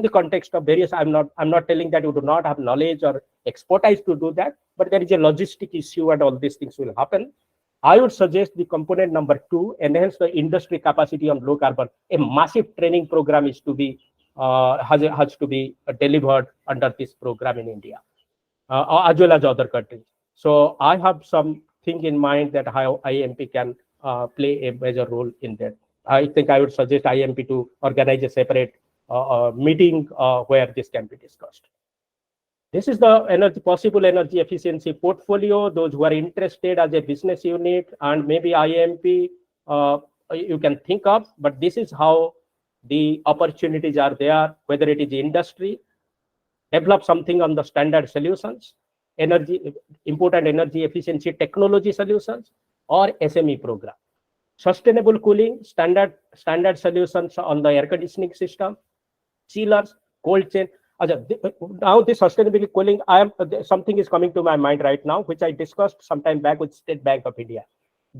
the context of various. I'm not telling that you do not have knowledge or expertise to do that, but there is a logistic issue and all these things will happen. I would suggest the component number 2, enhance the industry capacity on low carbon. A massive training program is to be has to be delivered under this program in India, as well as other countries. So I have something in mind that how IAEMP can play a major role in that. I think I would suggest IAEMP to organize a separate meeting where this can be discussed. This is the possible energy efficiency portfolio. Those who are interested as a business unit and maybe IAEMP, you can think of, but this is how the opportunities are there, whether it is industry, develop something on the standard solutions, important energy efficiency technology solutions, or SME program. Sustainable cooling, standard solutions on the air conditioning system, chillers, cold chain. Now this sustainability cooling, something is coming to my mind right now, which I discussed some time back with State Bank of India.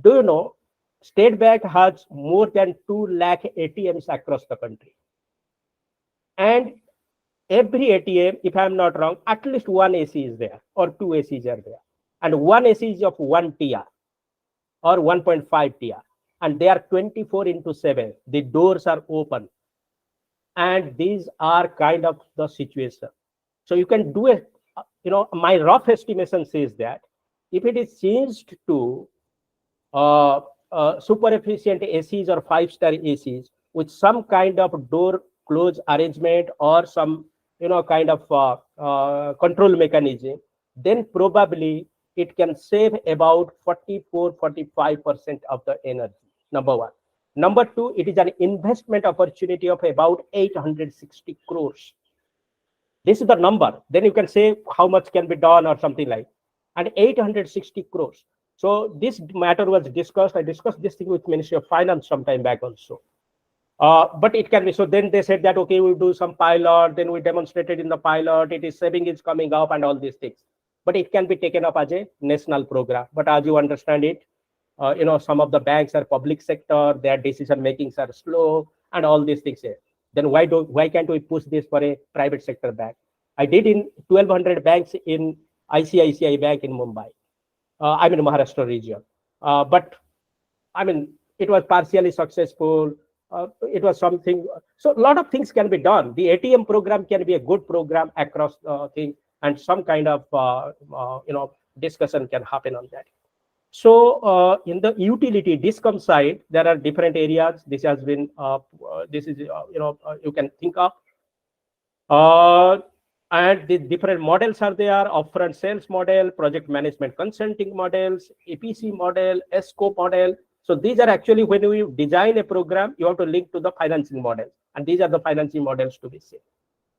Do you know, State Bank has more than 2 lakh ATMs across the country. And every ATM, if I'm not wrong, at least one AC is there or 2 ACs are there. And one AC is of 1 TR or 1.5 TR. And they are 24/7. The doors are open. And these are kind of the situation. So you can do it. My rough estimation says that if it is changed to super efficient ACs or 5-star ACs with some kind of door close arrangement or some kind of control mechanism, then probably it can save about 44-45% of the energy. Number one. Number two, it is an investment opportunity of about 860 crores. This is the number. Then you can say how much can be done or something like. And 860 crores. So this matter was discussed. I discussed this thing with Ministry of Finance some time back also. But it can be. So then they said that, okay, we'll do some pilot. Then we demonstrated in the pilot. It is saving is coming up and all these things. But it can be taken up as a national program. But as you understand it, some of the banks are public sector, their decision makings are slow and all these things here. Then why can't we push this for a private sector bank? I did in 1,200 banks in ICICI Bank in Mumbai. I'm in Maharashtra region. But I mean, it was partially successful. It was something. So a lot of things can be done. The ATM program can be a good program across the thing, and some kind of discussion can happen on that. So in the utility discom side, there are different areas. This has been, you can think of. And the different models are there: upfront sales model, project management consulting models, EPC model, ESCO model. So these are actually, when you design a program, you have to link to the financing model, and these are the financing models to be seen.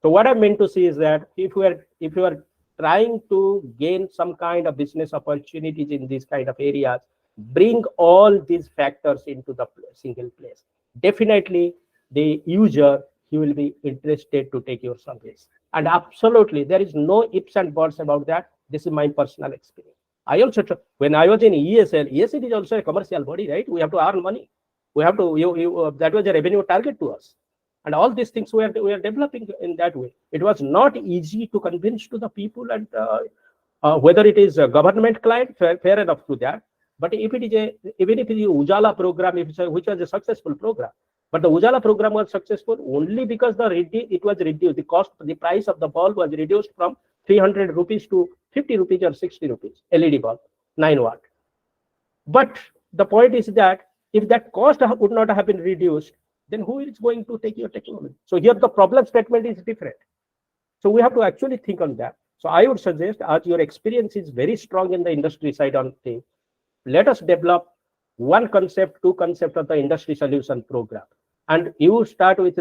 So what I meant to say is that if you are trying to gain some kind of business opportunities in these kind of areas, bring all these factors into the single place. Definitely, the user, he will be interested to take your service. And absolutely, there is no ifs and buts about that. This is my personal experience. I also, when I was in ESL is also a commercial body, right? We have to earn money. We have to, that was a revenue target to us. And all these things we are developing in that way. It was not easy to convince to the people, and whether it is a government client, fair enough to that. But if it is even if it is a Ujala program, which was a successful program, but the Ujala program was successful only because it was reduced. The price of the bulb was reduced from 300 rupees to 50 rupees or 60 rupees. LED bulb, 9 watt. But the point is that if that cost would not have been reduced, then who is going to take your technology? So here the problem statement is different. So we have to actually think on that. So I would suggest, as your experience is very strong in the industry side on things, let us develop one concept, two concepts of the industry solution program. And you start with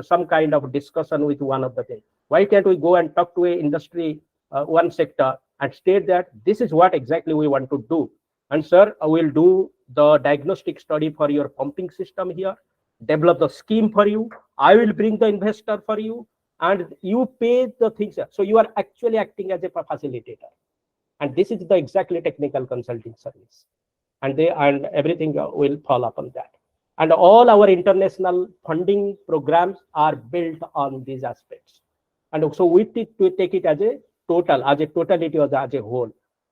some kind of discussion with one of the things. Why can't we go and talk to a industry, one sector, and state that this is what exactly we want to do? And sir, I will do the diagnostic study for your pumping system here, develop the scheme for you. I will bring the investor for you, and you pay the things. So you are actually acting as a facilitator. And this is the exactly technical consulting service. And everything will fall upon that. And all our international funding programs are built on these aspects. And so we take it as a totality or as a whole.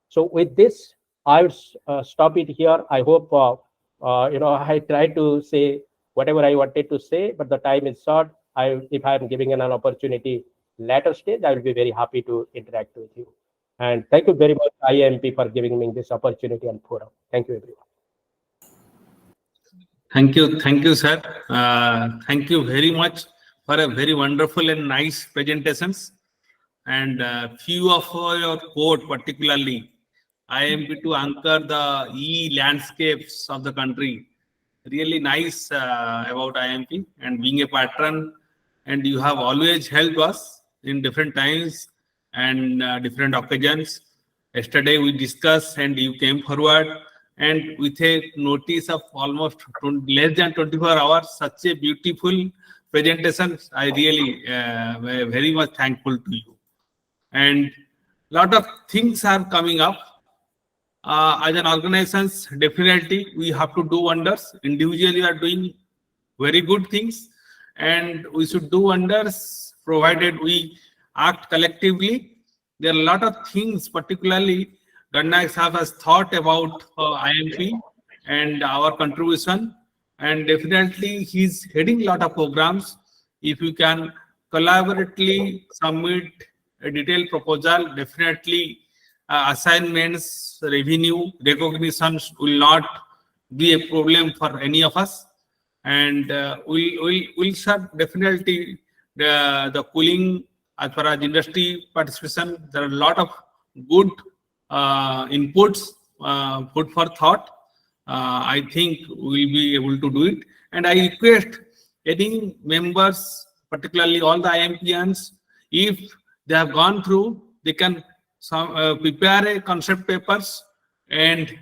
So with this, I will stop it here. I hope, I tried to say whatever I wanted to say, but the time is short. If I am giving an opportunity later stage, I will be very happy to interact with you. And thank you very much, IAEMP, for giving me this opportunity and forum. Thank you, everyone. Thank you, sir. Thank you very much for a very wonderful and nice presentations. And few of your quote, particularly, IAEMP to anchor the landscapes of the country. Really nice about IAEMP and being a patron. And you have always helped us in different times and different occasions. Yesterday we discussed and you came forward, and with a notice of almost less than 24 hours, such a beautiful presentation. I really very much thankful to you. And lot of things are coming up. As an organizations, definitely we have to do wonders. Individually, we are doing very good things, and we should do wonders provided we act collectively. There are a lot of things, particularly Gannaik Sahab has thought about IMP and our contribution, and definitely he's heading a lot of programs. If you can collaboratively submit a detailed proposal, definitely assignments, revenue, recognitions will not be a problem for any of us. And we'll start definitely the cooling as far as industry participation. There are a lot of good inputs, food for thought. I think we'll be able to do it. And I request any members, particularly all the IMPians, if they have gone through, they can prepare a concept papers and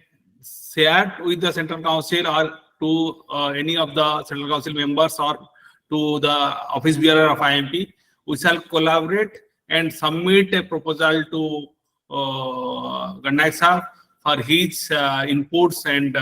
share it with the Central Council or to any of the Central Council members or to the office bearer of IMP. We shall collaborate and submit a proposal to Gannaik Sahab for his inputs, and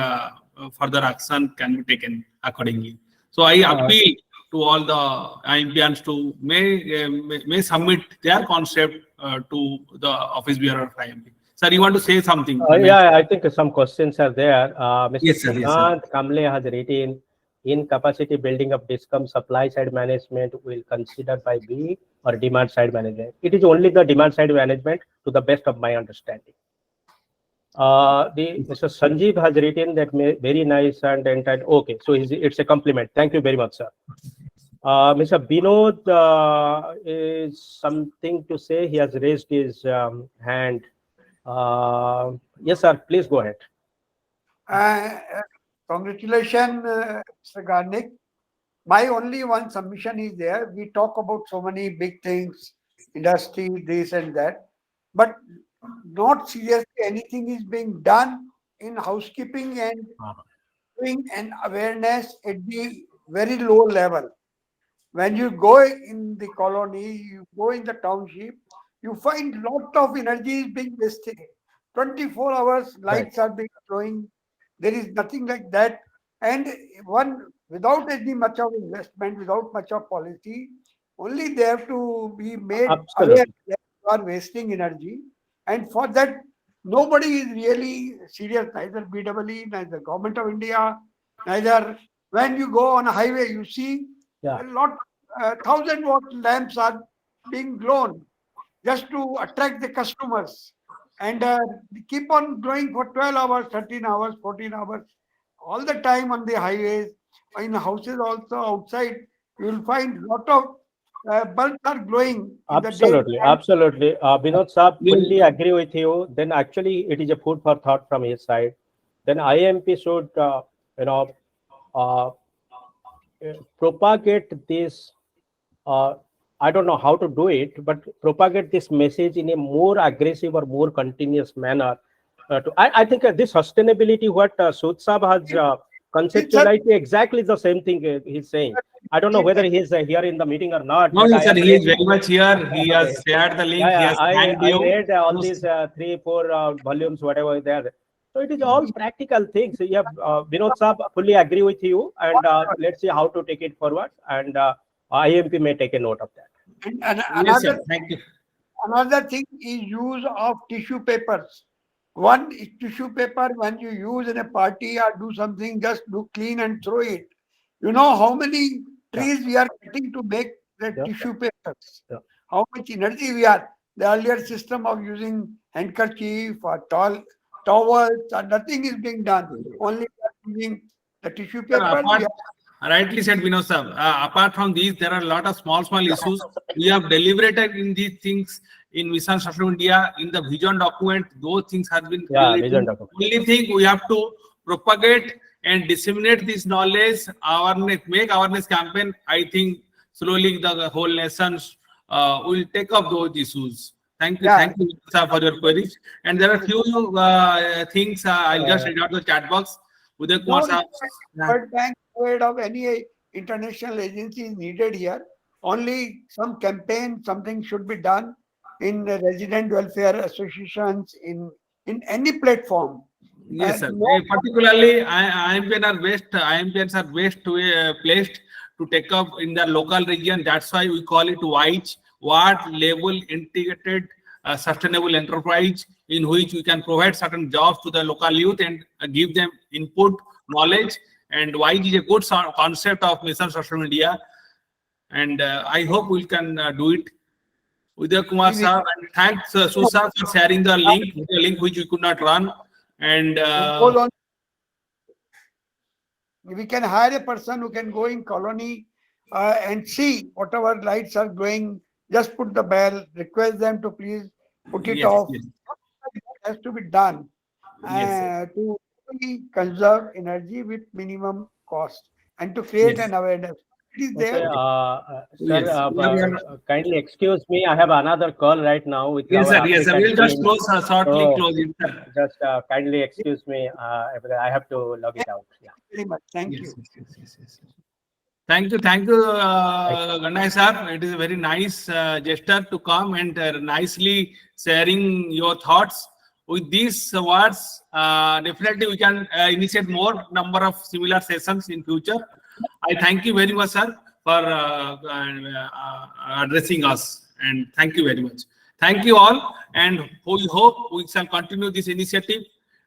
further action can be taken accordingly. So I appeal to all the IMPians to may submit their concept to the office bearer of IMP. Sir, you want to say something? Yeah, I think some questions are there. Mr. Yes, sir. Siddhant Kamble has written, in capacity building of DISCOM, supply side management will consider by B or demand side management. It is only the demand side management to the best of my understanding. Mr. Sanjeev has written that very nice and entitled. Okay, so it's a compliment. Thank you very much, sir. Mr. Binod is something to say. He has raised his hand. Yes, sir. Please go ahead. Congratulations, Mr. Garnik. My only one submission is there. We talk about so many big things, industry, this and that, but not seriously anything is being done in housekeeping and doing an awareness at the very low level. When you go in the colony, you go in the township, you find lot of energy is being wasted. 24 hours lights are being flowing. There is nothing like that. And one, without any much of investment, without much of policy, only they have to be made aware that they are wasting energy. And for that, nobody is really serious, neither BEE, neither Government of India, neither when you go on a highway, you see a lot, 1,000-watt lamps are being blown just to attract the customers. And keep on glowing for 12 hours, 13 hours, 14 hours, all the time on the highways, in houses also outside. You will find lot of bulbs are glowing. Absolutely. Binod Saab, fully agree with you. Then actually it is a food for thought from his side. Then IMP should, propagate this. I don't know how to do it, but propagate this message in a more aggressive or more continuous manner. I think this sustainability, what Sud Saab has conceptualized, exactly the same thing he's saying. I don't know whether he's here in the meeting or not. No, sir, he is very much here. He has shared the link. I read all these 3-4 volumes, whatever there. So it is all practical things. Yeah, Binod Saab, fully agree with you, and let's see how to take it forward. And IMP may take a note of that. And another thing is use of tissue papers. One is tissue paper, when you use in a party or do something, just do clean and throw it. You know how many trees we are cutting to make the tissue papers. How much energy we are. The earlier system of using handkerchief or towels, nothing is being done. Only using the tissue paper. Rightly said, Binod sir. Apart from these, there are a lot of small issues. We have deliberated in these things in Mission Sustainable India, in the vision document. Those things have been vision document. Only thing we have to propagate and disseminate this knowledge, make awareness campaign. I think slowly the whole nations will take up those issues. Thank you, sir, for your queries. And there are few things I'll just read out the chat box. World Bank of any international agency is needed here. Only some campaign, something should be done in resident welfare associations, in any platform. Yes, sir. No, Particularly, IMPs are best to, placed to take up in the local region. That's why we call it WISE, What Level Integrated Sustainable Enterprise, in which we can provide certain jobs to the local youth and give them input, knowledge. And WISE is a good concept of Mission Social India. And I hope we can do it. Udaya Kumar sir, and thanks Susa for sharing the link which we could not run. And hold on. We can hire a person who can go in colony and see whatever lights are going. Just put the bell. Request them to please put it yes, off. yes, It has to be done yes, to really conserve energy with minimum cost and to create yes, an awareness. It is Okay, there. sir, yes. kindly excuse me. I have another call right now with Yes, our sir. Yes, sir. African We'll just team. close shortly. So, Close it, sir. just kindly excuse me. I have to log it out. Yeah. Very much. Thank Yes, you. yes. Thank you, Ganai sir. It is a very nice gesture to come and nicely sharing your thoughts. With these words, definitely we can initiate more number of similar sessions in future. I thank you very much, sir, for addressing us, and thank you very much. Thank you all, and we hope we shall continue this initiative.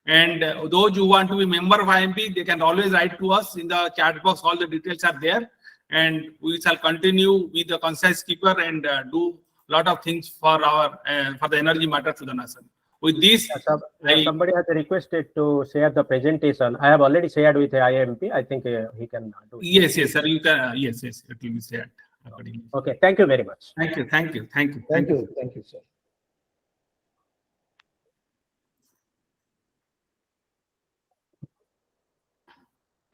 And those who want to be member of IMP, they can always write to us in the chat box. All the details are there, and we shall continue with the conscience keeper and do a lot of things for our for the energy matter to the nation. With this, somebody has requested to share the presentation. I have already shared with the IAEMP. I think he can do it. Yes, sir. You can. Yes, it will be shared accordingly. Okay. Thank you very much. Thank you, Sir.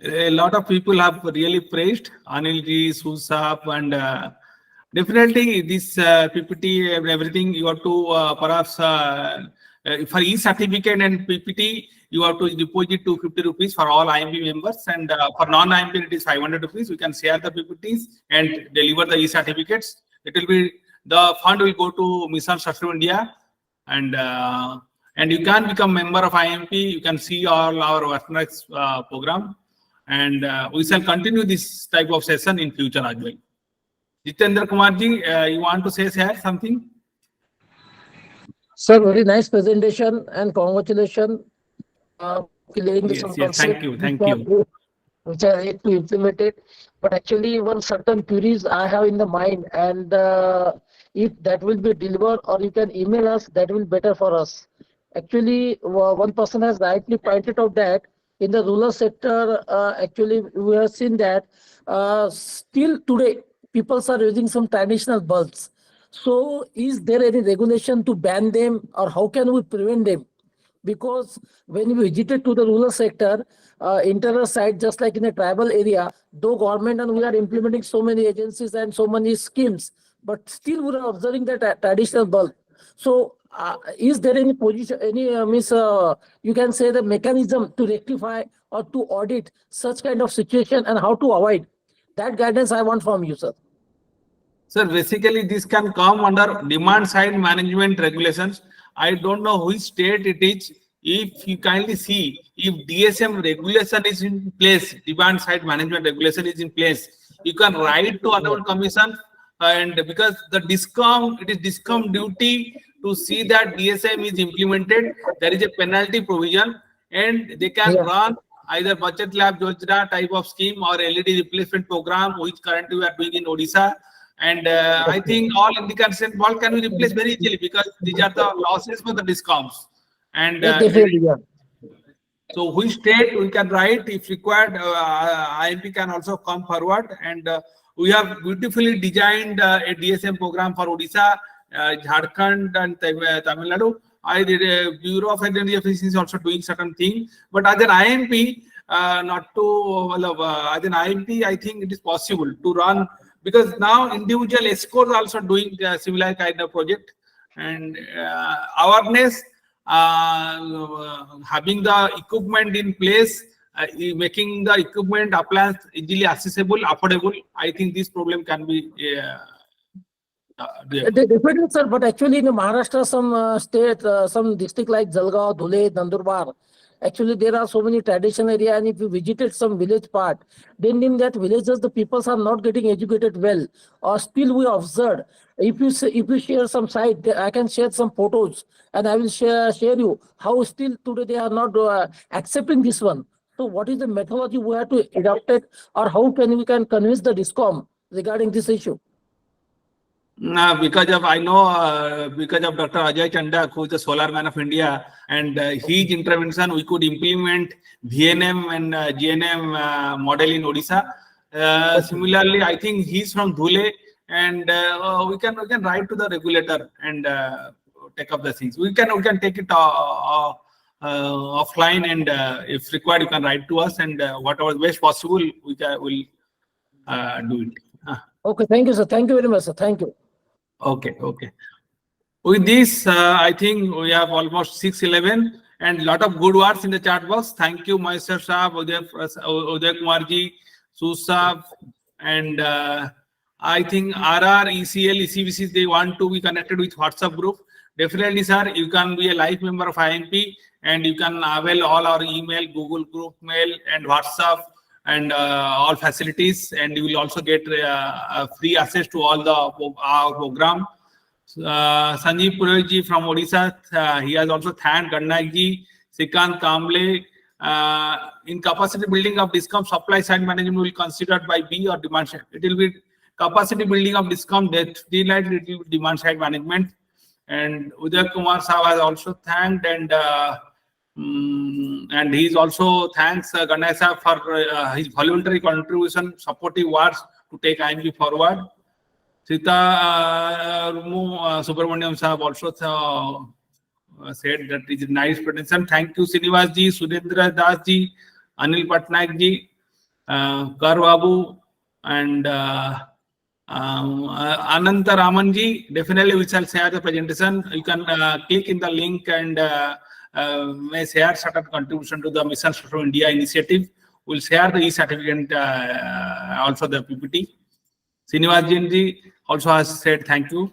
A lot of people have really praised Anil ji, Susap, and definitely this PPT, everything you have to perhaps for e-certificate and PPT, you have to deposit 250 rupees for all IMP members, and for non-IMP it is 500 rupees. We can share the PPTs and deliver the e-certificates. It will be, the fund will go to Mission Social India, and you can become member of IMP. You can see all our organized program. And we shall continue this type of session in future as well. Jitendra Kumar ji, you want to say something? Sir, very nice presentation and congratulations. Laying Yes, some yes, thank you, thank you. Which are yet to implement it. But actually, one certain queries I have in the mind, and if that will be delivered or you can email us, that will be better for us. Actually, one person has rightly pointed out that in the rural sector, actually, we have seen that still today, people are using some traditional bulbs. So, is there any regulation to ban them, or how can we prevent them? Because when we visited to the rural sector, internal side, just like in a tribal area, though government and we are implementing so many agencies and so many schemes, but still we are observing that traditional bulb. So, is there any position, any you can say the mechanism to rectify or to audit such kind of situation and how to avoid? That guidance I want from you, sir. Sir, basically this can come under demand side management regulations. I don't know which state it is. If you kindly see, if DSM regulation is in place, demand side management regulation is in place, you can write to Honorable Commission, and because the DISCOM, it is DISCOM duty to see that DSM is implemented. There is a penalty provision, and they can run either Budget Lab Yojana type of scheme or LED replacement program, which currently we are doing in Odisha. And I think all indications bulb can be replaced very easily because these are the losses for the DISCOMs. And so which state we can write if required, IMP can also come forward, and we have beautifully designed a DSM program for Odisha, Jharkhand and Tamil Nadu. I did a Bureau of Energy Efficiency is also doing certain thing, but as an IMP, not to as an IMP, I think it is possible to run, because now individual ESCOs also doing similar kind of project, and awareness, having the equipment in place, making the equipment appliance easily accessible, affordable. I think this problem can be Definitely, sir. But actually, in Maharashtra, some state, some district like Jalgaon, Dhule, Nandurbar, actually there are so many traditional area. And if you visited some village part, then in that villages the peoples are not getting educated well. Or still we observed. If you share some site, I can share some photos, and I will share you how still today they are not accepting this one. So what is the methodology we have to adopt it, or how we can convince the DISCOM regarding this issue? Because of I know because of Dr. Ajay Chandak, who is the solar man of India, and his intervention, we could implement VNM and GNM model in Odisha. Similarly, I think he's from Dhule, and we can write to the regulator and take up the things. We can take it offline, and if required, you can write to us, and whatever best possible, we will do it. Okay, thank you, sir. Thank you very much, sir. Thank you. Okay. With this, I think we have almost 6:11 and lot of good words in the chat box. Thank you, Mahesh Saab, Uday Kumar ji, Susab, and I think RR, ECL, ECVC, they want to be connected with WhatsApp group. Definitely, sir, you can be a live member of IAEMP, and you can avail all our email, Google group mail, and WhatsApp, and all facilities, and you will also get free access to all our program. Sanjeev Purohit ji from Odisha, he has also thanked Gannaik ji, Srikant Kamble. In capacity building of DISCOM, supply side management will be considered by B or demand side. It will be capacity building of DISCOM, that it will be demand side management. And Uday Kumar Saab has also thanked, and he's also thanks Ganesha for his voluntary contribution, supportive words to take IAEMP forward. Sita Subramaniam Saab also said that it is nice presentation. Thank you, Srinivas ji, Surendra Das ji, Anil Patnaik ji, Kar Babu, and Ananta Raman ji. Definitely we shall share the presentation. You can click in the link and may share certain contribution to the Mission for India initiative. We'll share the e-certificate, also the PPT. Srinivas ji also has said thank you.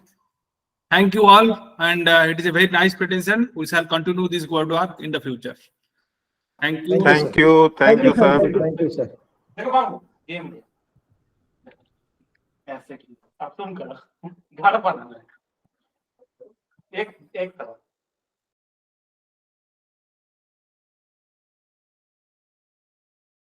Thank you all, and it is a very nice presentation. We shall continue this good work in the future. Thank you. Thank you, sir. Thank you, sir. अब तुम करो, घर पर एक तरफ